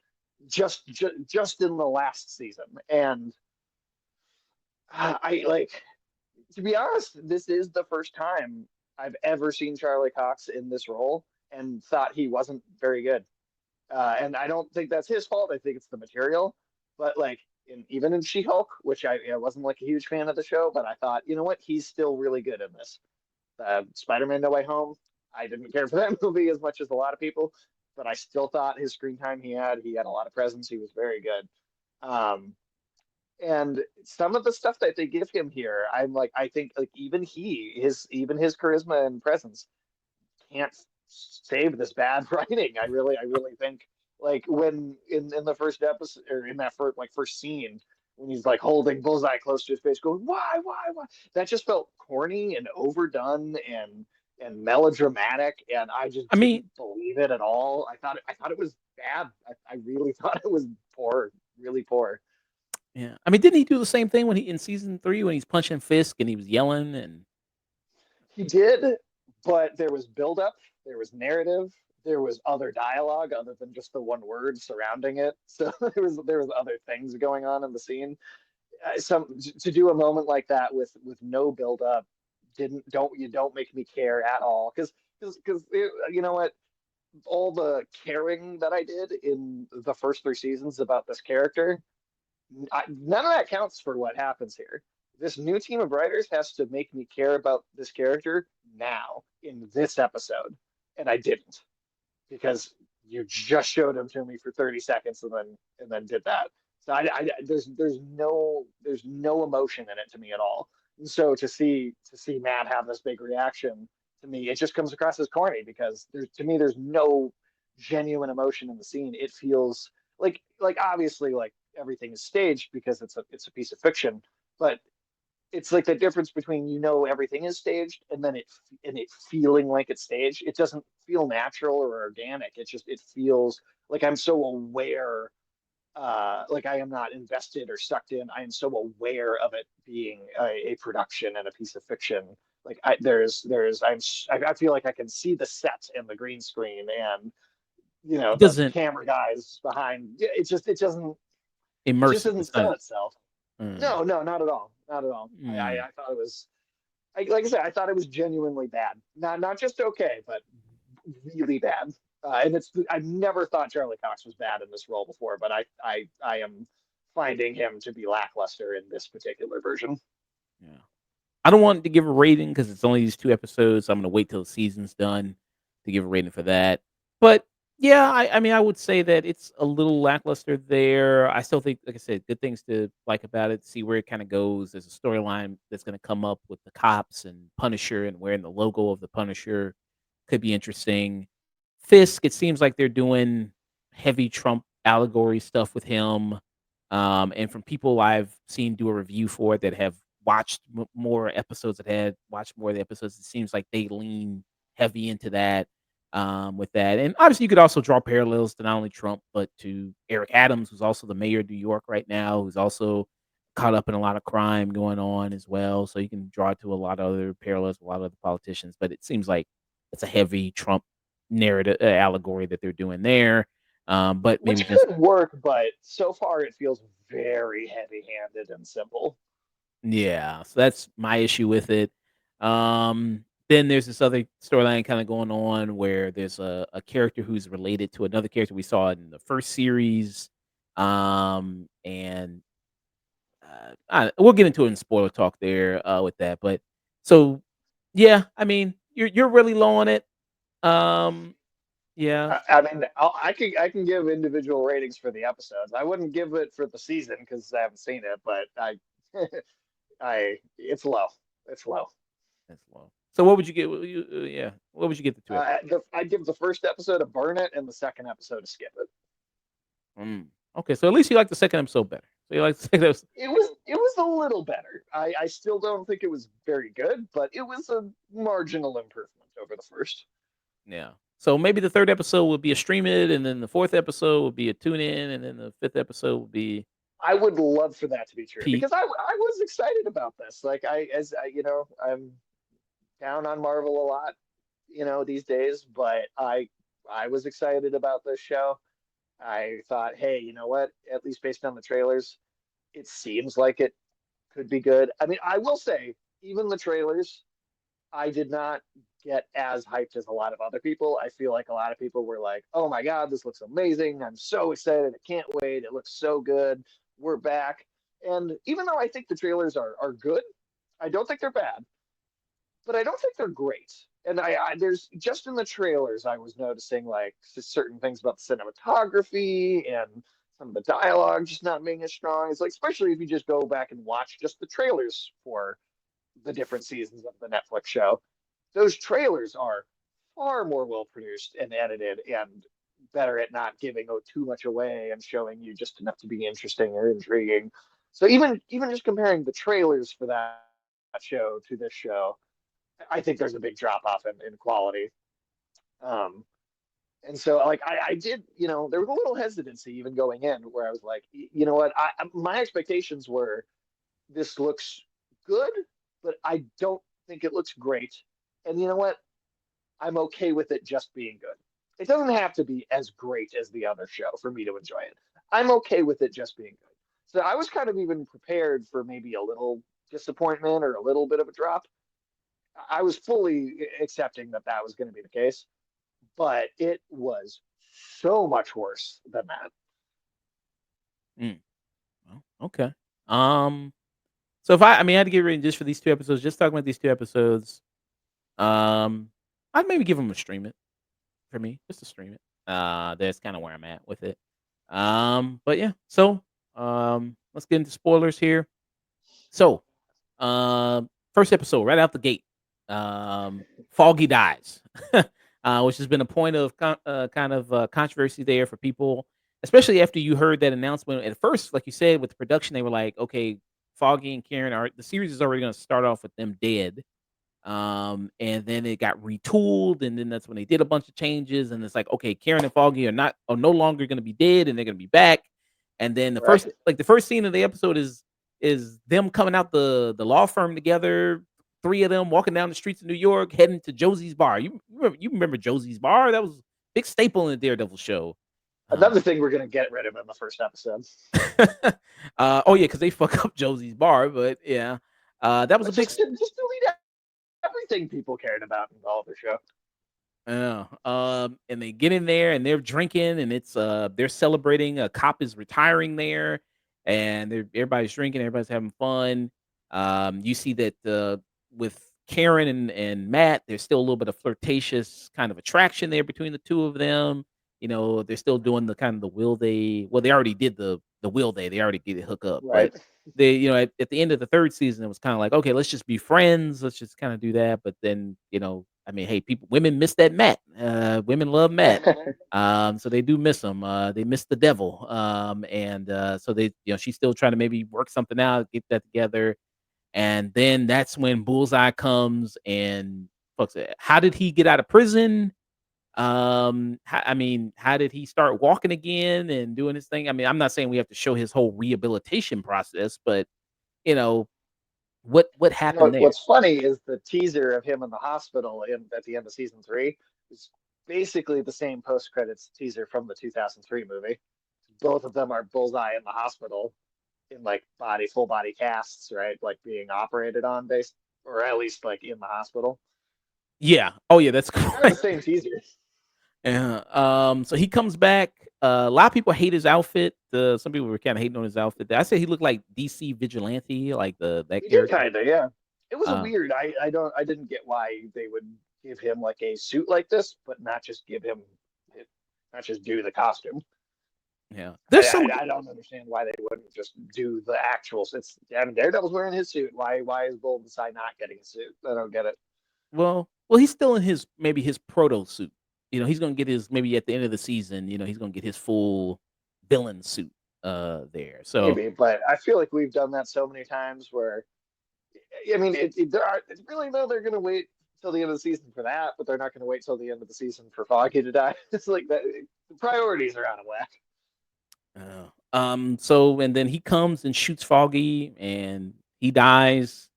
just in the last season. And I like to be honest, this is the first time I've ever seen Charlie Cox in this role and thought he wasn't very good. And I don't think that's his fault. I think it's the material. But like, even in She-Hulk, which I wasn't like a huge fan of the show, but I thought, you know what, he's still really good in this. Spider-Man: No Way Home, I didn't care for that movie as much as a lot of people, but I still thought his screen time he had a lot of presence. He was very good. Um, and some of the stuff that they give him here, I'm like, I think like even his charisma and presence can't save this bad writing. I really think like when in the first episode or in that first scene when he's like holding Bullseye close to his face, going why? That just felt corny and overdone and melodramatic, and I just I mean, didn't believe it at all. I thought it was bad. I really thought it was poor, really poor. yeah. I mean, didn't he do the same thing when he in season 3 when he's punching Fisk and he was yelling and He did, but there was buildup, there was narrative, there was other dialogue other than just the one word surrounding it. So there was other things going on in the scene. Some to do a moment like that with no buildup didn't don't you don't make me care at all because you know what, all the caring that I did in the first three seasons about this character, none of that counts for what happens here. This new team of writers has to make me care about this character now in this episode, and I didn't because you just showed him to me for 30 seconds and then did that. So there's no emotion in it to me at all. And so to see Matt have this big reaction, to me it just comes across as corny because there's no genuine emotion in the scene. It feels like obviously like everything is staged because it's a piece of fiction, but it's like the difference between everything is staged and it feeling like it's staged. It doesn't feel natural or organic. It feels like I'm so aware, like I am not invested or sucked in. I am so aware of it being a production and a piece of fiction. Like I feel like I can see the set and the green screen and it the doesn't camera guys behind. It just immerse it. doesn't It's not sell itself. mm, No, not at all. Not at all. mm. I thought it was, like I said, I thought it was genuinely bad. Not just okay, but really bad. And I've never thought Charlie Cox was bad in this role before, but I am finding him to be lackluster in this particular version. Yeah. I don't want to give a rating because it's only these 2 episodes. So I'm gonna wait till the season's done to give a rating for that. But yeah, I mean, I would say that it's a little lackluster there. I still think, like I said, good things to like about it. See where it kind of goes. There's a storyline that's gonna come up with the cops and Punisher and wearing the logo of the Punisher could be interesting. Fisk, it seems like they're doing heavy Trump allegory stuff with him. And from people I've seen do a review for it that have watched more episodes, that had watched more of the episodes, it seems like they lean heavy into that with that. And obviously, you could also draw parallels to not only Trump, but to Eric Adams, who's also the mayor of New York right now, who's also caught up in a lot of crime going on as well. So you can draw it to a lot of other parallels, a lot of other politicians. But it seems like it's a heavy Trump narrative allegory that they're doing there. But maybe Which just could work, but so far it feels very heavy-handed and simple. yeah, so that's my issue with it. Then there's this other storyline kind of going on where there's a character who's related to another character we saw in the first series. And we'll get into it in spoiler talk there with that. But so yeah, I mean, you're really low on it. Um, yeah, I mean, I can give individual ratings for the episodes. I wouldn't give it for the season because I haven't seen it, but I it's low. It's low. that's low. So what would you get? Yeah, what would you get the two episodes? I'd give the first episode a burn it and the second episode a skip it. Mm. Okay, so at least you like the second episode better. So you like the second episode. It was a little better. I still don't think it was very good, but it was a marginal improvement over the first. Yeah. So maybe the third episode would be a stream it, and then the fourth episode would be a tune in, and then the fifth episode would be I would love for that to be true peak. because I was excited about this. Like I'm down on Marvel a lot, these days, but I was excited about this show. I thought, hey, you know what? At least based on the trailers, it seems like it could be good. I mean, I will say, even the trailers, I did not get as hyped as a lot of other people. I feel like a lot of people were like, "Oh my god, this looks amazing. I'm so excited. I can't wait. It looks so good. We're back." And even though I think the trailers are good, I don't think they're bad, but I don't think they're great. And there's just in the trailers I was noticing like certain things about the cinematography and some of the dialogue just not being as strong. It's like especially if you just go back and watch just the trailers for the different seasons of the Netflix show. Those trailers are far more well produced and edited and better at not giving too much away and showing you just enough to be interesting or intriguing. So even just comparing the trailers for that show to this show, I think there's a big drop off in quality. Um, and so like I did, there was a little hesitancy even going in where I was like, you know what, my expectations were this looks good, but I don't think it looks great. And you know what? I'm okay with it just being good. It doesn't have to be as great as the other show for me to enjoy it. I'm okay with it just being good. So I was kind of even prepared for maybe a little disappointment or a little bit of a drop. I was fully accepting that that was going to be the case, but it was so much worse than that. Mm, well, okay. Um. So if I mean, I had to get ready just for these two episodes, just talking about these two episodes. Um, I'd maybe give them a stream it for me, just to stream it. That's kind of where I'm at with it. But yeah. So let's get into spoilers here. So first episode, right out the gate, Foggy dies, which has been a point of kind of controversy there for people, especially after you heard that announcement. At first, like you said, with the production, they were like, okay, Foggy and Karen are the series is already going to start off with them dead. And then it got retooled, and then that's when they did a bunch of changes, and it's like, okay, Karen and Foggy are no longer going to be dead, and they're going to be back. And then Right. the first scene of the episode is them coming out the law firm together, three of them walking down the streets of New York, heading to Josie's bar. You remember Josie's bar? That was a big staple in the Daredevil show. Another Um, thing we're going to get rid of in the first episode. oh yeah, because they fuck up Josie's bar, but yeah, that was a But big. just delete everything people cared about in all of the show. Yeah. And they get in there and they're drinking and it's they're celebrating. A cop is retiring there, and everybody's drinking, everybody's having fun. You see that with Karen and Matt, there's still a little bit of flirtatious kind of attraction there between the two of them. They're still doing the kind of the will they well, they already did the will they already get it hook up, but Right. they at the end of the third season, it was kind of like, okay, let's just be friends, let's just kind of do that. But then I mean, hey, women miss that Matt. Women love Matt. So they do miss him. They miss the devil. And so she's still trying to maybe work something out, get that together. And then that's when Bullseye comes and fucks it. How did he get out of prison? How did he start walking again and doing his thing? I mean, I'm not saying we have to show his whole rehabilitation process, but you know, what happened there? What's funny is the teaser of him in the hospital at the end of season three is basically the same post credits teaser from the 2003 movie. Both of them are Bullseye in the hospital in like full body casts, right? Like being operated on, based or at least like in the hospital. Yeah. Oh yeah, that's Kind of the correct. same teaser. Yeah. So he comes back. A lot of people hate his outfit. Some people were kind of hating on his outfit. I said he looked like DC Vigilante, like that He did character. kind of, yeah. It was a Uh, weird. I didn't get why they would give him like a suit like this, but not just give him, not just do the costume. yeah. There's some I don't understand why they wouldn't just do the actual. It's I mean, Daredevil's wearing his suit. Why is Bullseye not getting a suit? I don't get it. well, he's still in his proto suit. He's gonna get his maybe at the end of the season. He's gonna get his full villain suit. There. So Maybe, but I feel like we've done that so many times where I mean, there are it's really though they're going to wait till the end of the season for that, but they're not going to wait till the end of the season for Foggy to die. It's like that. The priorities are out of whack. So and then he comes and shoots Foggy and he dies.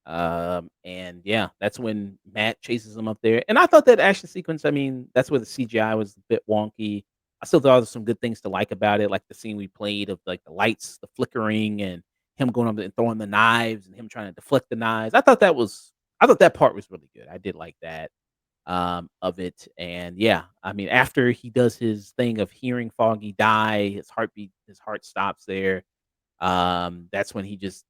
And yeah, that's when Matt chases him up there. And I thought that action sequence, I mean, that's where the CGI was a bit wonky. I still thought there was some good things to like about it, like the scene we played of like the lights, the flickering, and him going up and throwing the knives and him trying to deflect the knives. I thought that part was really good. I did like that of it. And yeah, I mean, after he does his thing of hearing Foggy die, his heart stops there. That's when he just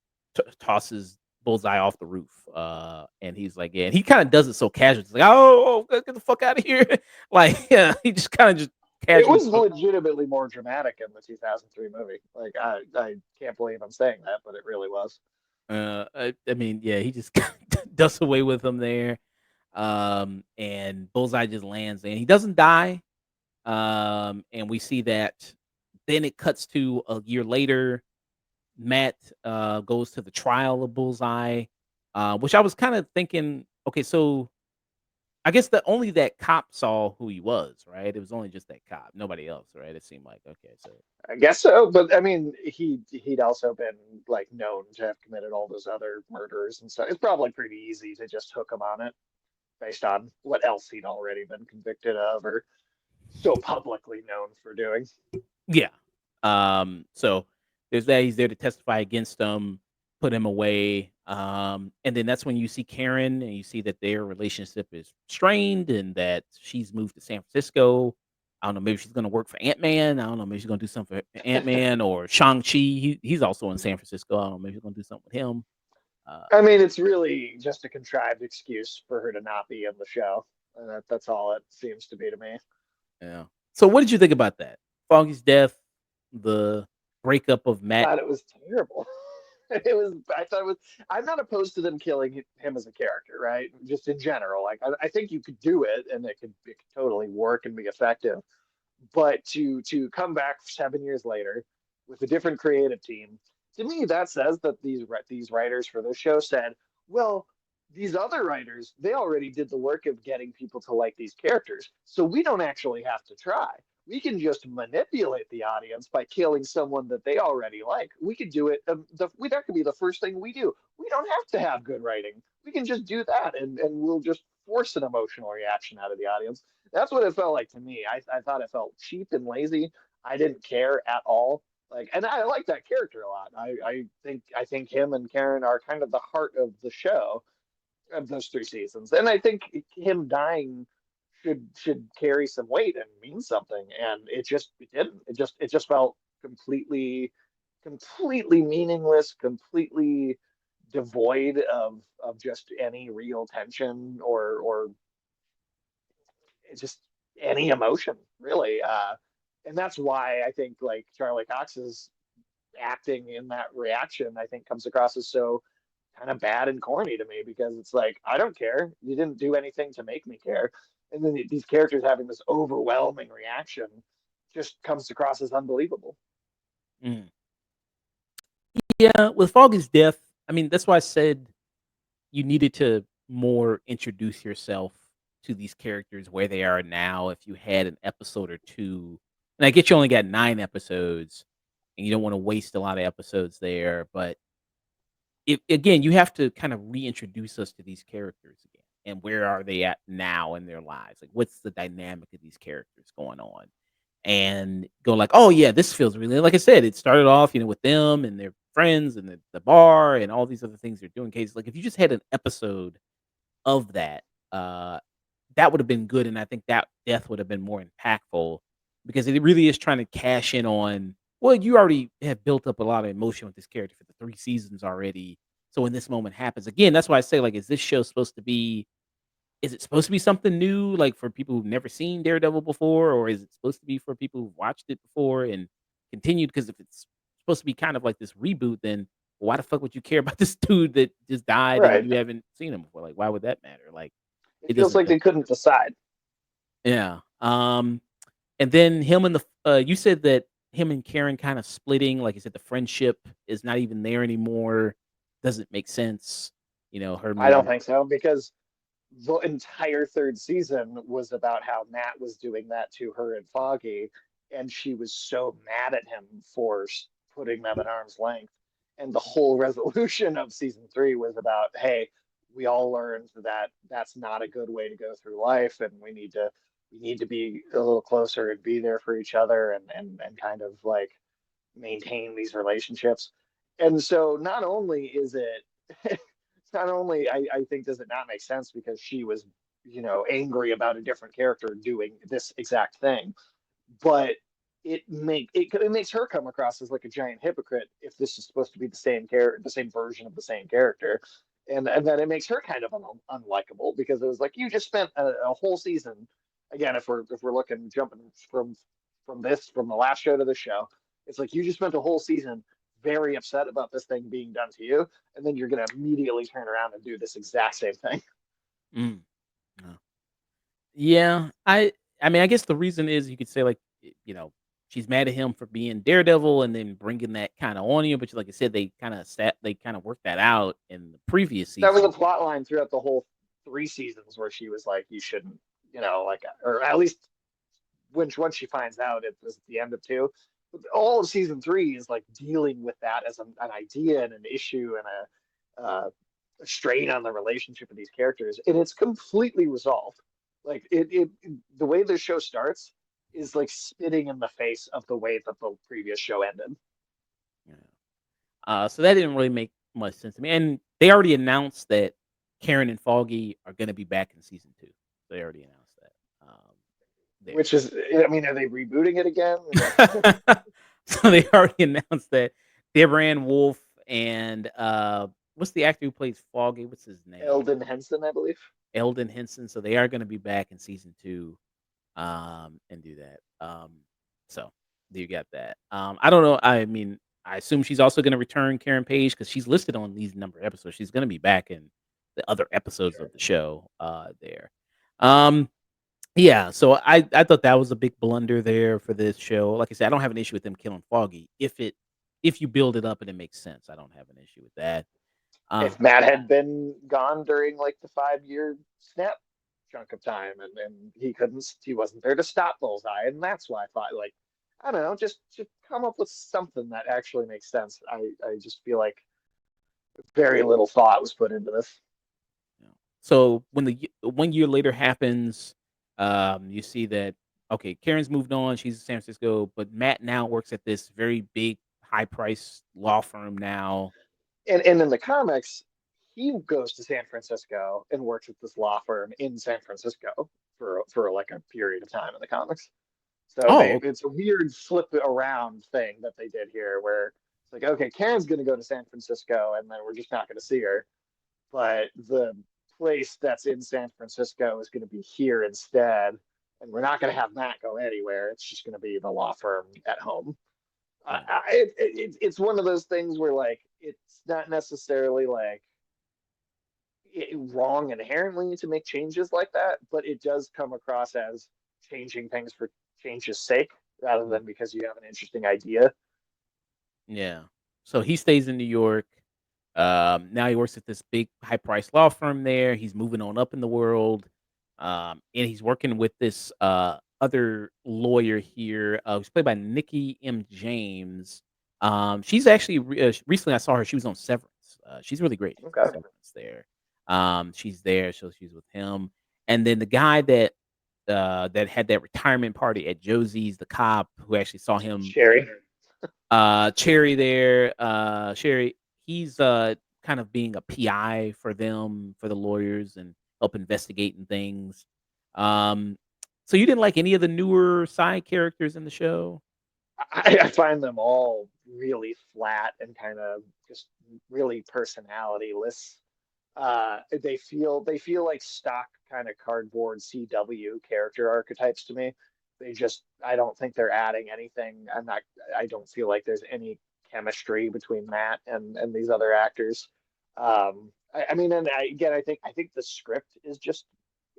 tosses Bullseye off the roof. And he's like, yeah, and he kind of does it so casual. It's like, get the fuck out of here. Like, yeah, he just kind of just It casually. was legitimately more dramatic in the 2003 movie. Like I can't believe I'm saying that, but it really was. I mean, yeah, he just does away with him there. And Bullseye just lands and he doesn't die. And we see that then it cuts to a year later. Matt goes to the trial of Bullseye, which I was kind of thinking, okay, so I guess that only that cop saw who he was, right? It was only just that cop, nobody else, right? It seemed like okay, so I guess so, but I mean, he'd also been like known to have committed all those other murders and stuff. It's probably pretty easy to just hook him on it based on what else he'd already been convicted of or so publicly known for doing. yeah. So there's that. He's there to testify against him, put him away. And then that's when you see Karen and you see that their relationship is strained and that she's moved to San Francisco. I don't know, maybe she's gonna work for Ant-Man. I don't know, maybe she's gonna do something for Ant-Man or Shang-Chi. He's also in San Francisco. I don't know, maybe she's gonna do something with him. Uh, I mean, it's really just a contrived excuse for her to not be in the show. And that's all it seems to be to me. yeah. So what did you think about that? Foggy's death, the breakup of I Matt. thought it was terrible. It was. I thought it was. I'm not opposed to them killing him as a character, right? Just in general, like I think you could do it, and it could totally work and be effective. But to come back 7 years later with a different creative team, to me that says that these writers for this show said, well, these other writers they already did the work of getting people to like these characters, so we don't actually have to try. We can just manipulate the audience by killing someone that they already like. We could do it. That could be the first thing we do. We don't have to have good writing. We can just do that, and we'll just force an emotional reaction out of the audience. That's what it felt like to me. I thought it felt cheap and lazy. I didn't care at all. Like, and I like that character a lot. I think him and Karen are kind of the heart of the show of those 3 seasons, and I think him dying should carry some weight and mean something. And it didn't. It just felt completely meaningless, completely devoid of just any real tension or just any emotion, really. And that's why I think like Charlie Cox's acting in that reaction, I think, comes across as so kind of bad and corny to me because it's like, I don't care. You didn't do anything to make me care. And then these characters having this overwhelming reaction just comes across as unbelievable. Mm. Yeah, with Foggy's death, I mean, that's why I said you needed to more introduce yourself to these characters where they are now. If you had an episode or two, and I get you only got 9 episodes, and you don't want to waste a lot of episodes there, but again, you have to kind of reintroduce us to these characters again, and where are they at now in their lives? Like, what's the dynamic of these characters going on? And go like, oh yeah, this feels really like I said, it started off, with them and their friends and the bar and all these other things they're doing. Case like if you just had an episode of that, uh, that would have been good, and I think that death would have been more impactful because it really is trying to cash in on. Well, you already have built up a lot of emotion with this character for the 3 seasons already. So when this moment happens again, that's why I say like, is this show supposed to be? Is it supposed to be something new, like for people who've never seen Daredevil before, or is it supposed to be for people who've watched it before and continued? Because if it's supposed to be kind of like this reboot, then why the fuck would you care about this dude that just died and Right. you haven't seen him before? Like, why would that matter? Like, It it feels doesn't like feel they couldn't decide. yeah. And then him and you said that him and Karen kind of splitting, like you said, the friendship is not even there anymore. Doesn't make sense. Her I don't moving. think so because the entire third season was about how Matt was doing that to her and Foggy, and she was so mad at him for putting them at arm's length. And the whole resolution of season three was about, hey, we all learned that that's not a good way to go through life, and we need to be a little closer and be there for each other and kind of like maintain these relationships. And so not only is it not only I think does it not make sense because she was, angry about a different character doing this exact thing, but it makes her come across as like a giant hypocrite if this is supposed to be the same character, the same version of the same character. And then it makes her kind of unlikable because it was like you just spent a whole season. Again, if we're looking jumping from the last show to the show, it's like you just spent a whole season very upset about this thing being done to you, and then you're going to immediately turn around and do this exact same thing. Mm, no. Yeah, I mean, I guess the reason is you could say like, she's mad at him for being Daredevil and then bringing that kind of on you. But like I said, they kind of worked that out in the previous That was a season. plot line throughout the whole three seasons where she was like, you shouldn't, like, or at least when once she finds out it was at the end of two. But all of season three is like dealing with that as an idea and an issue and a strain on the relationship of these characters, and it's completely resolved. Like the way the show starts is like spitting in the face of the way that the previous show ended. Yeah. So that didn't really make much sense to me. And they already announced that Karen and Foggy are going to be back in season 2. They already announced that there. Which is, I mean, are they rebooting it again? So they already announced that Deborah Wolf and what's the actor who plays Foggy? What's his name? Eldon Henson, I believe. Eldon Henson. So they are going to be back in season 2 and do that. So you got that. I don't know. I mean, I assume she's also going to return Karen Page because she's listed on these number of episodes. She's going to be back in the other episodes Sure. of the show. There. Um, yeah. So I thought that was a big blunder there for this show. Like I said, I don't have an issue with them killing Foggy if you build it up and it makes sense. I don't have an issue with that. Uh, If Matt had been gone during like the 5 year snap chunk of time and he wasn't there to stop Bullseye, and that's why I thought like I don't know, just come up with something that actually makes sense. I just feel like very little thought was put into this. Yeah. So when 1 year later happens, you see that okay, Karen's moved on. She's in San Francisco, but Matt now works at this very big, high price law firm now. And in the comics, he goes to San Francisco and works at this law firm in San Francisco for like a period of time in the comics. So Oh, okay. it's a weird flip around thing that they did here where it's like, okay, Karen's going to go to San Francisco and then we're just not going to see her. But the place that's in San Francisco is going to be here instead. And we're not going to have Matt go anywhere. It's just going to be the law firm at home. Yeah. It's one of those things where like it's not necessarily like wrong inherently to make changes like that, but it does come across as changing things for change's sake rather Mm, than because you have an interesting idea. yeah. So he stays in New York. Now he works at this big high priced law firm there. He's moving on up in the world. And he's working with this other lawyer here, who's played by Nikki M. James. She's actually recently I saw her. She was on Severance. She's really great. She's on Okay. Severance there. She's there, so she's with him. And then the guy that had that retirement party at Josie's, the cop who actually saw him, Sherry. Cherry there, Sherry, he's, kind of being a PI for them, for the lawyers and help investigating things. Um, so you didn't like any of the newer side characters in the show? I find them all really flat and kind of just really personalityless. They feel like stock kind of cardboard CW character archetypes to me. I don't think they're adding anything. I don't feel like there's any chemistry between Matt and these other actors. I mean, again, I think the script is just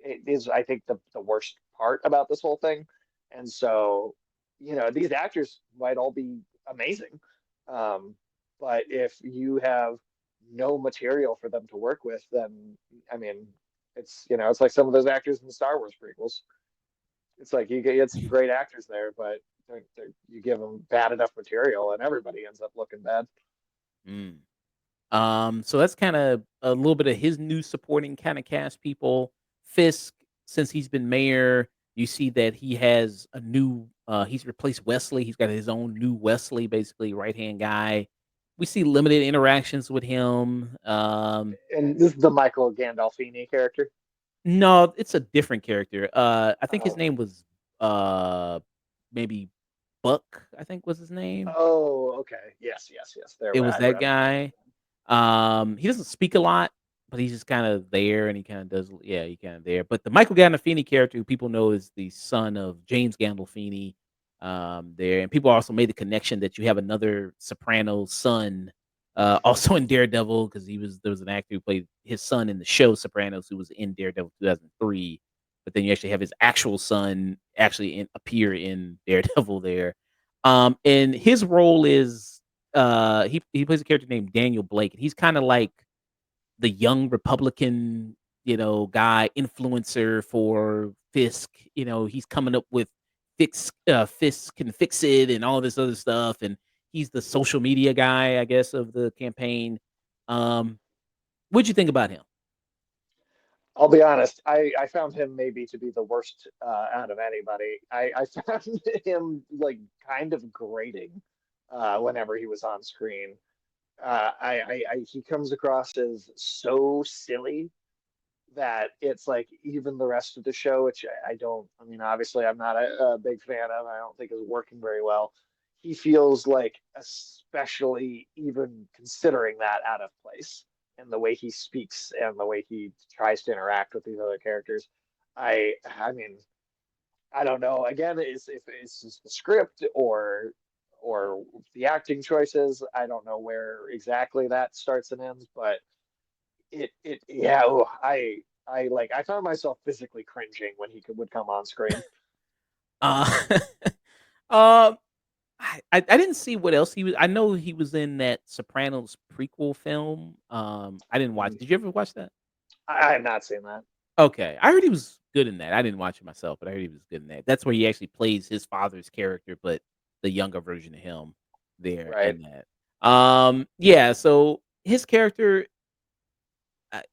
it is I think the worst part about this whole thing. And so, these actors might all be amazing. Um, but if you have no material for them to work with, then I mean, it's like some of those actors in the Star Wars prequels. It's like you get some great actors there, but you give them bad enough material, and everybody ends up looking bad. Mm. So that's kinda a little bit of his new supporting kinda cast people. Fisk, since he's been mayor, you see that he has a new he's replaced Wesley. He's got his own new Wesley, basically right-hand guy. We see limited interactions with him. And this is the Michael Gandolfini character. No, it's a different character. I think his Oh, name was, uh, maybe Buck, I think was his name. oh, okay. Yes, yes, yes. There, It was I that remember. guy. He doesn't speak a lot, but he's just kind of there, and he kind of does. Yeah, he kind of there. But the Michael Gandolfini character, who people know is the son of James Gandolfini, there, and people also made the connection that you have another Soprano son, also in Daredevil, because there was an actor who played his son in the show Sopranos, who was in Daredevil 2003. But then you actually have his actual son actually appear in Daredevil there. And his role is he plays a character named Daniel Blake, and he's kinda like the young Republican, guy, influencer for Fisk. He's coming up with Fisk can fix it and all this other stuff, and he's the social media guy, I guess, of the campaign. Um, what'd you think about him? I'll be honest. I found him maybe to be the worst out of anybody. I found him like kind of grating whenever he was on screen. He comes across as so silly that it's like even the rest of the show, which I don't. I mean, obviously, I'm not a big fan of. I don't think is working very well. He feels like, especially even considering that, out of place in the way he speaks and the way he tries to interact with these other characters. I mean, I don't know. Again, if it's just the script or the acting choices. I don't know where exactly that starts and ends, but yeah. Oh, I found myself physically cringing when would come on screen. Uh, um, I didn't see what else he was. I know he was in that Sopranos prequel film. I didn't watch. Did you ever watch that? I have not seen that. Okay, I heard he was good in that. I didn't watch it myself, but I heard he was good in that. That's where he actually plays his father's character, but the younger version of him there Right. in that. Yeah, so his character,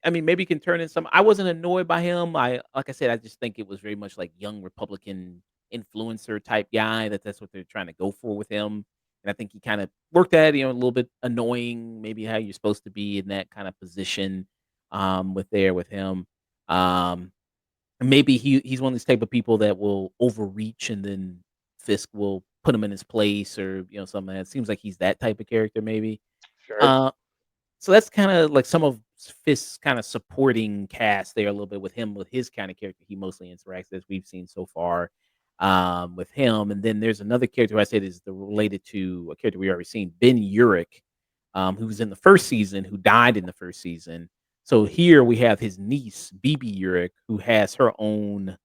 I mean, maybe can turn in some. I wasn't annoyed by him. Like I said, I just think it was very much like young Republican influencer type guy. That's what they're trying to go for with him. And I think he kind of worked at, a little bit annoying, maybe how you're supposed to be in that kind of position with him. Um Maybe he's one of these type of people that will overreach and then Fisk will put him in his place, or, something like that. Seems like he's that type of character maybe. Sure. Uh, so that's kinda like some of Fisk's kinda supporting cast there a little bit with him, with his kinda character he mostly interacts as we've seen so far, with him. And then there's another character who I said is related to a character we already seen, Ben Urich, who was in the first season, who died in the first season. So here we have his niece, BB Urich, who has her own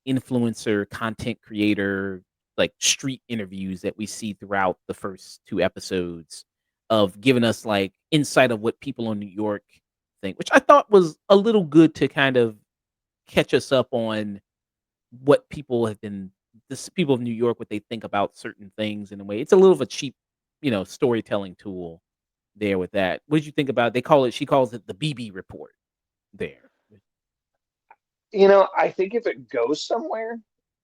influencer, content creator, like street interviews that we see throughout the first 2 episodes of giving us like insight of what people in New York think, which I thought was a little good to kind of catch us up on what people have been this people of New York, what they think about certain things in a way. It's a little of a cheap, storytelling tool there with that. What did you think about she calls it the BB report there. I think if it goes somewhere,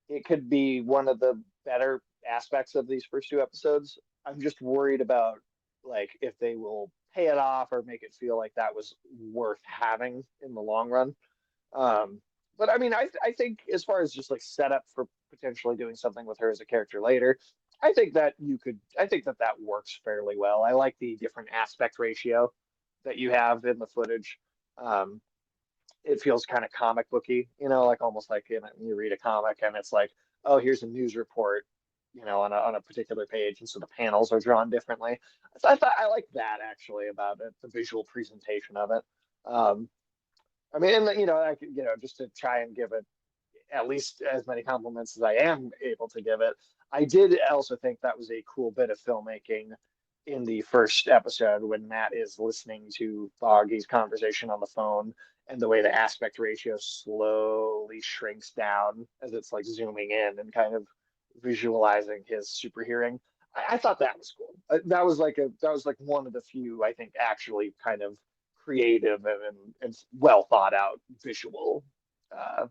it could be one of the better aspects of these first two episodes. I'm just worried about like if they will pay it off or make it feel like that was worth having in the long run. Um, but I mean, I think as far as just like setup for potentially doing something with her as a character later, I think that that works fairly well. I like the different aspect ratio that you have in the footage. Um, it feels kind of comic booky, like almost like you read a comic and it's like, oh, here's a news report, on a particular page, and so the panels are drawn differently. So I thought I like that actually about it, the visual presentation of it. Um, I mean, and I could, just to try and give it at least as many compliments as I am able to give it. I did also think that was a cool bit of filmmaking in the first episode when Matt is listening to Foggy's conversation on the phone and the way the aspect ratio slowly shrinks down as it's like zooming in and kind of visualizing his super hearing. I thought that was cool. That was like one of the few I think actually kind of creative and well thought out visual uh,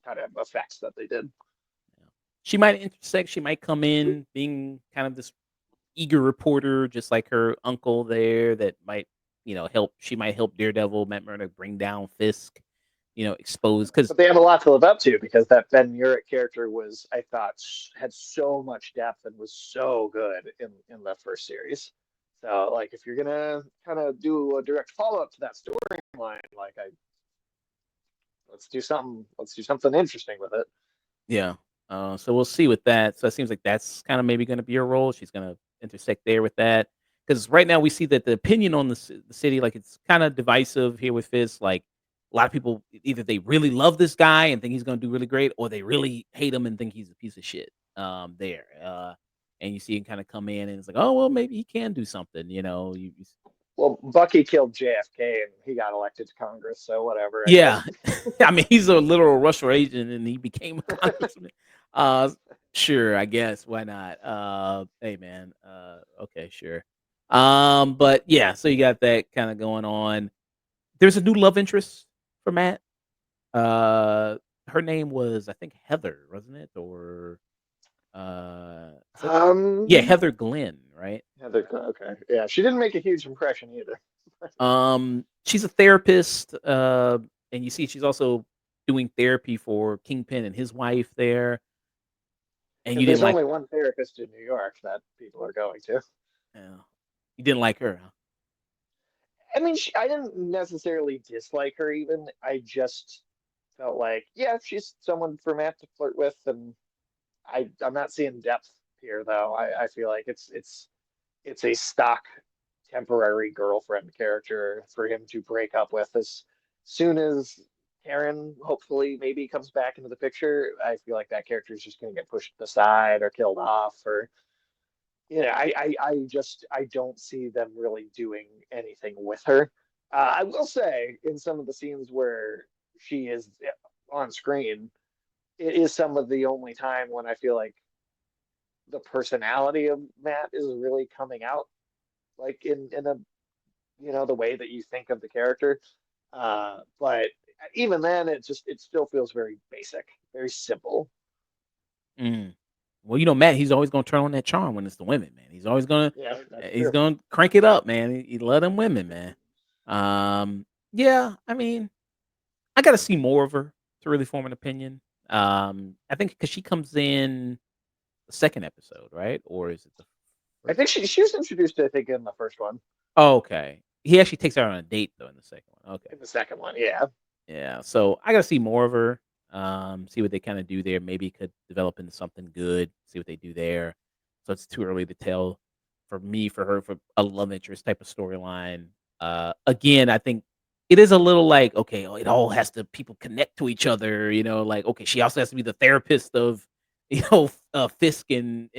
kind of effects that they did. Yeah. She might intersect, she might come in being kind of this eager reporter, just like her uncle there that might, help she might help Daredevil, Matt Murdock bring down Fisk, expose because But they have a lot to live up to because that Ben Urich character was, I thought, had so much depth and was so good in the first series. So, like, if you're gonna kind of do a direct follow up to that storyline, like, let's do something interesting with it. yeah. So we'll see with that. So it seems like that's kind of maybe going to be her role. She's going to intersect there with that. Because right now we see that the opinion on the city, like it's kind of divisive here with Fizz. Like a lot of people, either they really love this guy and think he's going to do really great, or they really hate him and think he's a piece of shit. There, and you see him kind of come in and it's like, oh well, maybe he can do something. Well, Bucky killed JFK and he got elected to Congress, so whatever, I Yeah. guess. I mean, he's a literal Russian agent and he became a congressman. Uh sure, I guess. Why not? Hey man. Okay, sure. But yeah, so you got that kind of going on. There's a new love interest for Matt. Uh her name was I think Heather, wasn't it? Or is that yeah, um, Heather Glenn, right? Heather, okay, yeah, she didn't make a huge impression either. She's a therapist, and you see she's also doing therapy for Kingpin and his wife there, and Because you didn't there's like only one therapist in New York that people are going to. uh, you didn't like her, huh? I mean, I didn't necessarily dislike her even. I just felt like, yeah, she's someone for Matt to flirt with, and I'm not seeing depth here though. I feel like it's a stock temporary girlfriend character for him to break up with as soon as Karen hopefully maybe comes back into the picture. I feel like that character is just going to get pushed aside or killed off or I don't see them really doing anything with her. I will say in some of the scenes where she is on screen, it is some of the only time when I feel like the personality of Matt is really coming out, like in a the way that you think of the character. But even then, it still feels very basic, very simple. Mm. Well, Matt, he's always gonna turn on that charm when it's the women, man. He's always gonna Yeah, that's he's true. gonna crank it up, man. He love them women, man. Yeah, I mean, I gotta see more of her to really form an opinion. I think because she comes in the second episode, right? Or is it the I first? think she was introduced, I think, in the first one. Oh, okay. He actually takes her on a date though in the second one. Okay. In the second one, yeah. Yeah. So I gotta see more of her. See what they kind of do there. Maybe it could develop into something good. See what they do there. So it's too early to tell for me, for her, for a love interest type of storyline. Again, I think it is a little like, okay, oh, it all has to people connect to each other, like, okay, she also has to be the therapist of, Fisk and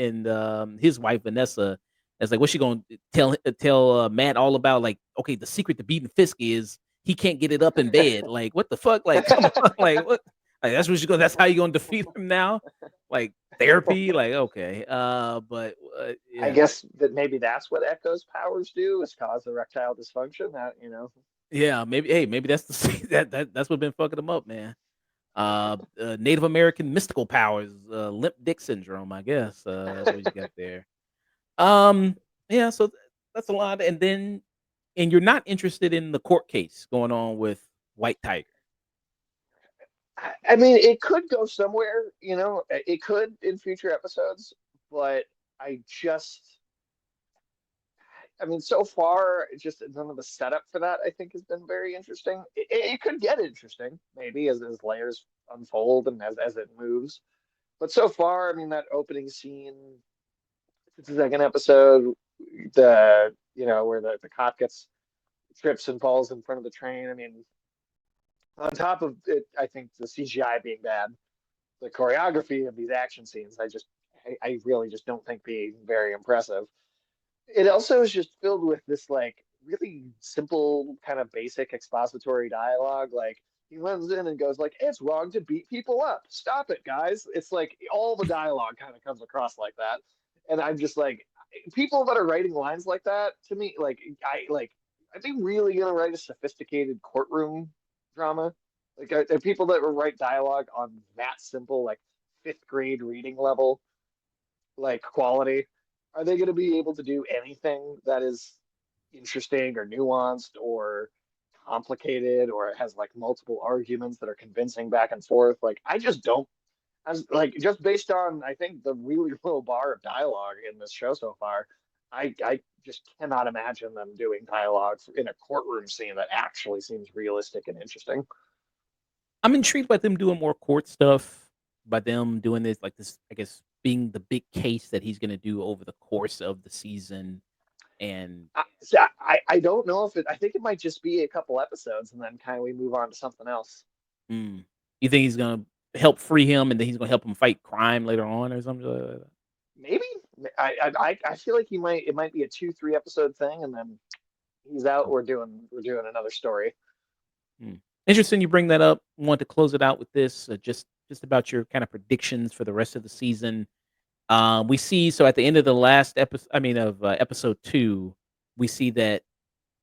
his wife, Vanessa. It's like, what's she gonna tell Matt all about? Like, okay, the secret to beating Fisk is he can't get it up in bed. Like, what the fuck? Like, come on, like what? Like, that's how you gonna defeat him now? Like therapy? Like, okay. But I yeah. guess that maybe that's what Echo's powers do, is cause erectile dysfunction. That, you know. Yeah, maybe. Hey, maybe that's the that's what been fucking them up, man. Native American mystical powers, limp dick syndrome, I guess. That's what you got there. Um, yeah, so that's a lot. And you're not interested in the court case going on with White Tiger. I mean, it could go somewhere, you know, it could in future episodes, but I just, I mean, so far, just none of the setup for that I think has been very interesting. It could get interesting maybe as layers unfold and as it moves. But so far, I mean, that opening scene, it's the second episode, the where the cop gets trips and falls in front of the train. I mean, on top of it, I think the CGI being bad, the choreography of these action scenes, I really just don't think being very impressive. It also is just filled with this like really simple kind of basic expository dialogue. Like he runs in and goes like, "It's wrong to beat people up. Stop it, guys." It's like all the dialogue kind of comes across like that, and I'm just like, people that are writing lines like that to me, are they really gonna write a sophisticated courtroom drama? Like, are people that write dialogue on that simple, like fifth grade reading level, like quality, are they going to be able to do anything that is interesting or nuanced or complicated or has like multiple arguments that are convincing back and forth? Like, I just don't. As like just based on I think the really low bar of dialogue in this show so far, I just cannot imagine them doing dialogue in a courtroom scene that actually seems realistic and interesting. I'm intrigued by them doing more court stuff, by them doing this, like this, I guess, being the big case that he's going to do over the course of the season. And I don't know if it. I think it might just be a couple episodes and then kind of we move on to something else. mm, you think he's going to help free him, and then he's going to help him fight crime later on, or something like that? Maybe I feel like he might it might be a 2-3 episode thing and then he's out. We're doing another story. Mm. Interesting you bring that up. Want to close it out with this, just about your kind of predictions for the rest of the season. We see so at the end of the last episode, I mean of episode 2, we see that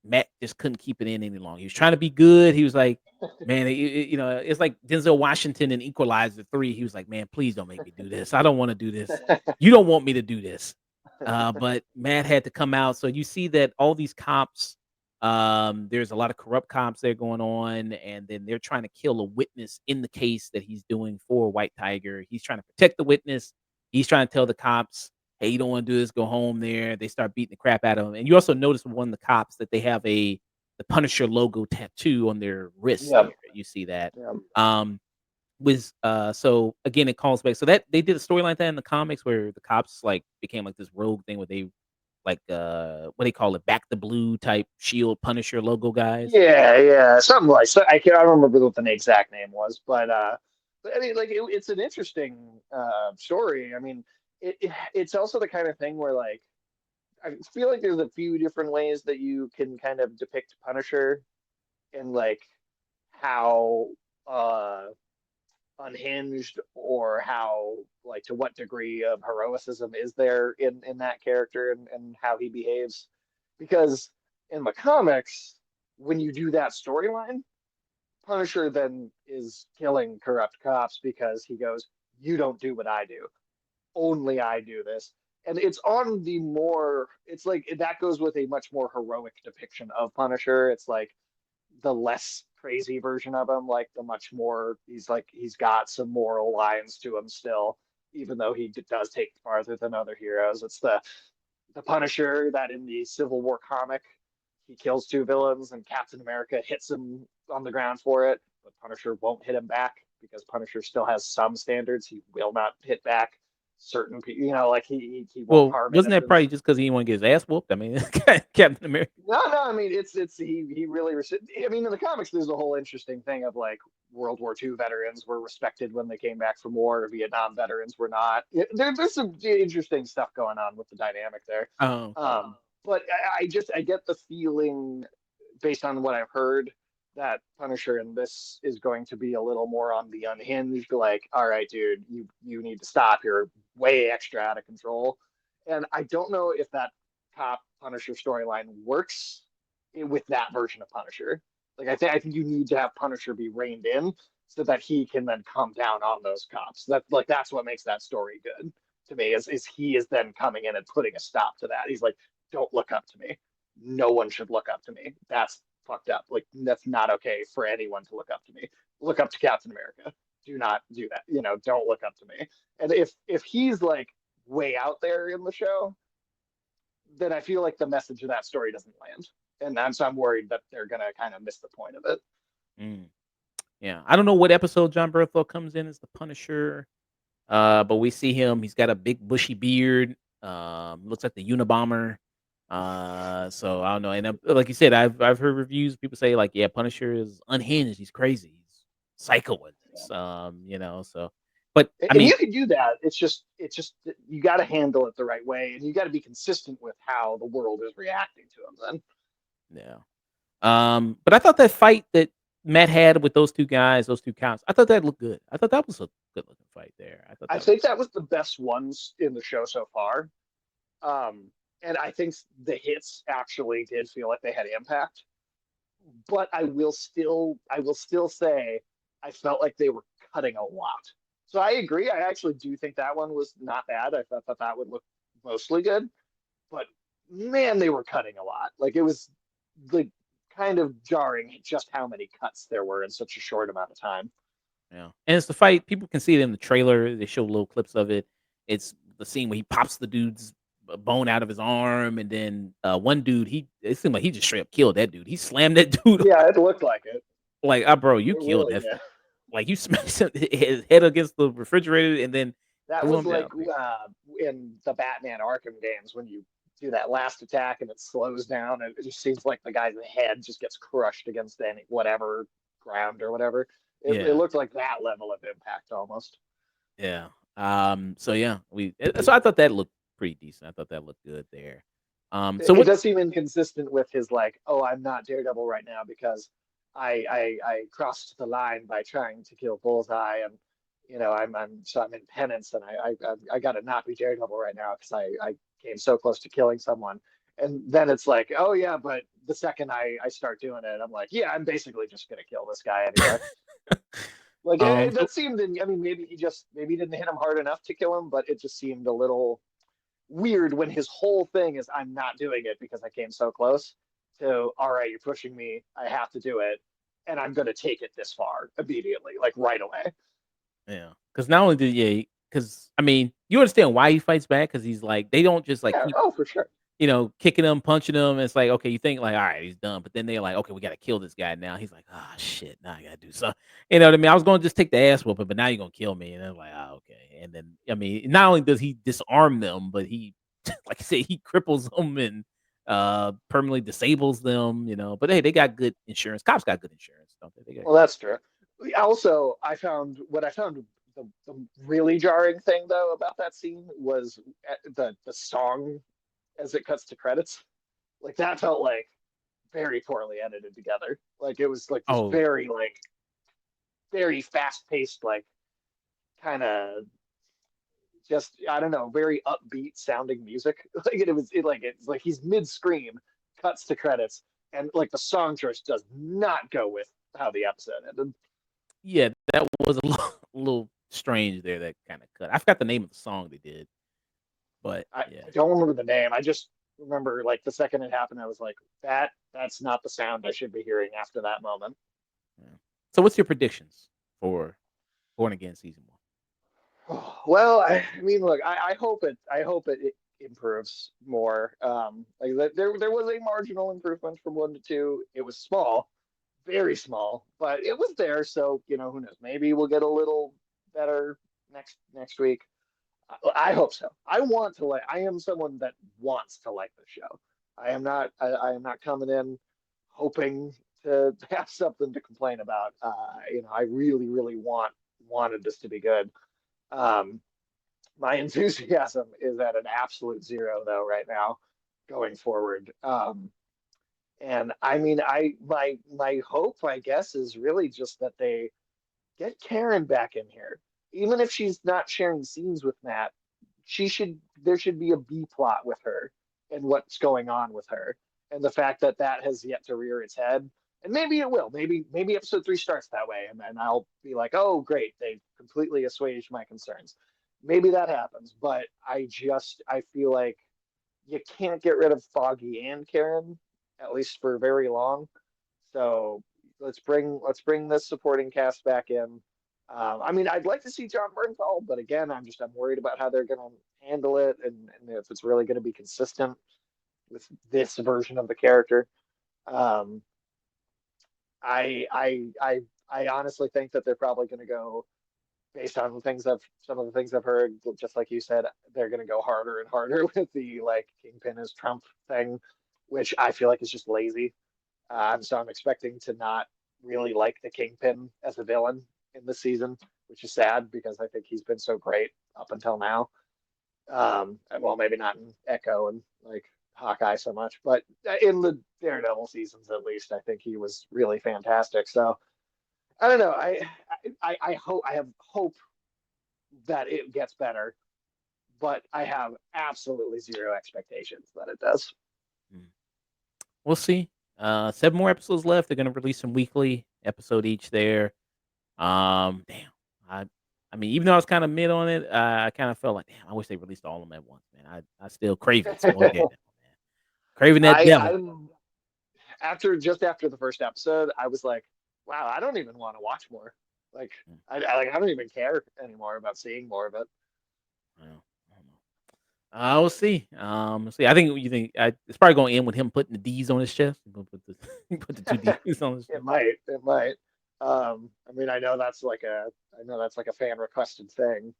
Matt just couldn't keep it in any longer. He was trying to be good. He was like, "Man, it's like Denzel Washington in Equalizer 3." He was like, "Man, please don't make me do this. I don't want to do this. You don't want me to do this." But Matt had to come out. So you see that all these cops, there's a lot of corrupt cops there going on, and then they're trying to kill a witness in the case that he's doing for White Tiger. He's trying to protect the witness. He's trying to tell the cops, "Hey, you don't want to do this, go home there." They start beating the crap out of him. And you also notice with one of the cops that they have the Punisher logo tattoo on their wrist there. Yep. You see that. Yep. Um was so again it calls back. So that they did a story like that in the comics where the cops like became like this rogue thing where they like what do they call it? Back the blue type shield Punisher logo guys. Yeah, something like so. I can't. I don't remember what the exact name was, but I mean, like it's an interesting story. I mean, it's also the kind of thing where like I feel like there's a few different ways that you can kind of depict Punisher and like how uh unhinged or how like to what degree of heroicism is there in that character and how he behaves, because in the comics when you do that storyline, Punisher then is killing corrupt cops because he goes, you don't do what I do, only I do this. And it's on the more, it's like that goes with a much more heroic depiction of Punisher. It's like the less crazy version of him, like the much more he's got some moral lines to him still, even though he does take farther than other heroes. It's the Punisher that in the Civil War comic he kills two villains and Captain America hits him on the ground for it, but Punisher won't hit him back because Punisher still has some standards. He will not hit back. certain people. You know, like he won't Well, harm wasn't that innocents. probably just because he didn't want to get his ass whooped? I mean, Captain America. No. I mean, it's he really. I mean, in the comics, there's a whole interesting thing of like World War II veterans were respected when they came back from war. Vietnam veterans were not. There's some interesting stuff going on with the dynamic there. Oh, okay. But I get the feeling, based on what I've heard, that Punisher in this is going to be a little more on the unhinged. Like, all right, dude, you need to stop. You're way extra out of control. And I don't know if that cop Punisher storyline works with that version of Punisher. Like, I think you need to have Punisher be reined in so that he can then come down on those cops. That's what makes that story good to me. Is he is then coming in and putting a stop to that. He's like, don't look up to me. No one should look up to me. That's fucked up. Like, that's not okay for anyone to look up to me. Look up to Captain America. Do not do that. You know, don't look up to me. And if he's like way out there in the show, then I feel like the message of that story doesn't land. And so I'm worried that they're gonna kind of miss the point of it. Mm, yeah, I don't know what episode John Bernthal comes in as the Punisher, but we see him. He's got a big bushy beard. Looks like the Unabomber. So I don't know. And like you said, I've heard reviews. People say like, yeah, Punisher is unhinged. He's crazy. He's psycho with this. So, but I And mean, you can do that. It's just you got to handle it the right way, and you got to be consistent with how the world is reacting to him. Then yeah. But I thought that fight that Matt had with those two guys, those two counts, I thought that looked good. I thought that was a good looking fight there. I thought I that was think that was the best ones in the show so far. Um, and I think the hits actually did feel like they had impact. But I will still say I felt like they were cutting a lot. So I agree. I actually do think that one was not bad. I thought that would look mostly good, but man, they were cutting a lot. Like, it was like kind of jarring just how many cuts there were in such a short amount of time. yeah. And it's the fight. People can see it in the trailer. They show little clips of it. It's the scene where he pops the dude's bone out of his arm, and then one dude, it seemed like he just straight up killed that dude. He slammed that dude Yeah, it looked like it. like, bro, you It killed really that. did. Like you smashed his head against the refrigerator and then That threw was him down. like in the Batman Arkham games when you do that last attack and it slows down. And it just seems like the guy's head just gets crushed against any whatever ground or whatever. It Yeah, looked like that level of impact almost. yeah. So yeah, so I thought that looked pretty decent. I thought that looked good there. So It what? does seem inconsistent with his like, oh, I'm not Daredevil right now because I crossed the line by trying to kill Bullseye, and I'm in penance, and I got to not be Daredevil right now because I came so close to killing someone. And then it's like, oh yeah, but the second I start doing it, I'm like, yeah, I'm basically just gonna kill this guy anyway. Like, So that seemed, I mean, maybe he didn't hit him hard enough to kill him, but it just seemed a little weird when his whole thing is, I'm not doing it because I came so close to, all right, you're pushing me, I have to do it, and I'm going to take it this far immediately, like right away. yeah, because not only did because I mean, you understand why he fights back because he's like they don't just like Yeah, keep oh, for sure. kicking him, punching him. It's like, okay, you think like, all right, he's done. But then they're like, okay, we got to kill this guy now. He's like, ah, shit, now I got to do something. You know what I mean? I was going to just take the ass whooping, but now you're going to kill me. And they're like, ah, okay. And then, I mean, not only does he disarm them, but he, like I said, he cripples them and permanently disables them, But hey, they got good insurance. Cops got good insurance, don't they? They got Well, that's true. Also, I found the really jarring thing though about that scene was the song as it cuts to credits. Like, that felt like very poorly edited together. Like, it was like this oh, very fast paced, like, kind of, just, I don't know, very upbeat sounding music. Like, it's like he's mid scream, cuts to credits, and like the song choice does not go with how the episode ended. yeah, that was a little, a little strange there. That kind of cut. I forgot the name of the song they did, but yeah. I don't remember the name. I just remember, like, the second it happened, I was like, that's not the sound I should be hearing after that moment. Yeah. So, what's your predictions for Born Again season one? Well, I mean, look, I hope it improves more. Like, there was a marginal improvement from 1 to 2. It was small, very small, but it was there. So, who knows? Maybe we'll get a little better next week. I hope so. I want to like. I am someone that wants to like the show. I am not. I am not coming in hoping to have something to complain about. I really, really wanted this to be good. Um, my enthusiasm is at an absolute zero though right now, going forward. And I mean, my hope, I guess, is really just that they get Karen back in here, even if she's not sharing scenes with Matt. There should be a B plot with her and what's going on with her, and the fact that that has yet to rear its head. And maybe it will. Maybe episode 3 starts that way, and then I'll be like, oh great, they've completely assuaged my concerns. Maybe that happens, but I feel like you can't get rid of Foggy and Karen, at least for very long. So let's bring this supporting cast back in. I mean, I'd like to see John Bernthal, but again, I'm worried about how they're going to handle it, and if it's really going to be consistent with this version of the character. Um, I honestly think that they're probably going to go based on some of the things I've heard. Just like you said, they're going to go harder and harder with the like Kingpin is Trump thing, which I feel like is just lazy. So I'm expecting to not really like the Kingpin as a villain in the season, which is sad because I think he's been so great up until now. Well, maybe not in Echo and like Hawkeye so much, but in the Daredevil seasons at least, I think he was really fantastic. So I don't know. I have hope that it gets better, but I have absolutely zero expectations that it does. Mm. We'll see. 7 more episodes left. They're gonna release them weekly, episode each there. Damn. I I mean, even though I was kinda mid on it, I kinda felt like, "Damn, I wish they released all of them at once, man." I still craving some more Daredevil, man. Craving that devil. I'm after the first episode, I was like, wow, I don't even want to watch more. Like, Mm, I don't even care anymore about seeing more of it. well, I don't know. We'll see. We'll see. I think you think it's probably gonna end with him putting the D's on his chest. He's gonna put the put the 2 D's on his It chest. might, it might. I mean, I know that's like a fan requested thing.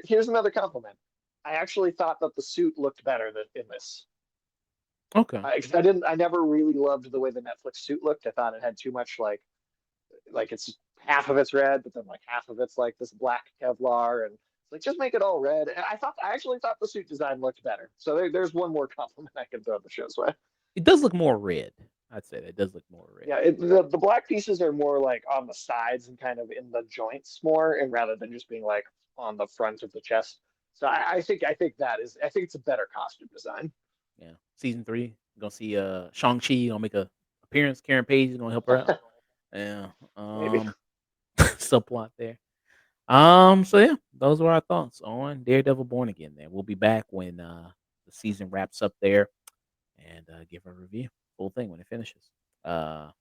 Here's another compliment. I actually thought that the suit looked better than in this. Okay. I never really loved the way the Netflix suit looked. I thought it had too much like it's half of it's red, but then like half of it's like this black Kevlar, and it's like just make it all red. And I actually thought the suit design looked better. So there's one more compliment I can throw the show's way. It does look more red. I'd say that it does look more red. Yeah, the black pieces are more like on the sides and kind of in the joints more, and rather than just being like on the front of the chest. So I think it's a better costume design. Yeah. Season 3, gonna see Shang-Chi gonna make a appearance. Karen Page is gonna help her out. Yeah. Maybe. Subplot there. So yeah, those were our thoughts on Daredevil Born Again. There, we'll be back when the season wraps up there and give a review, full thing when it finishes. Uh,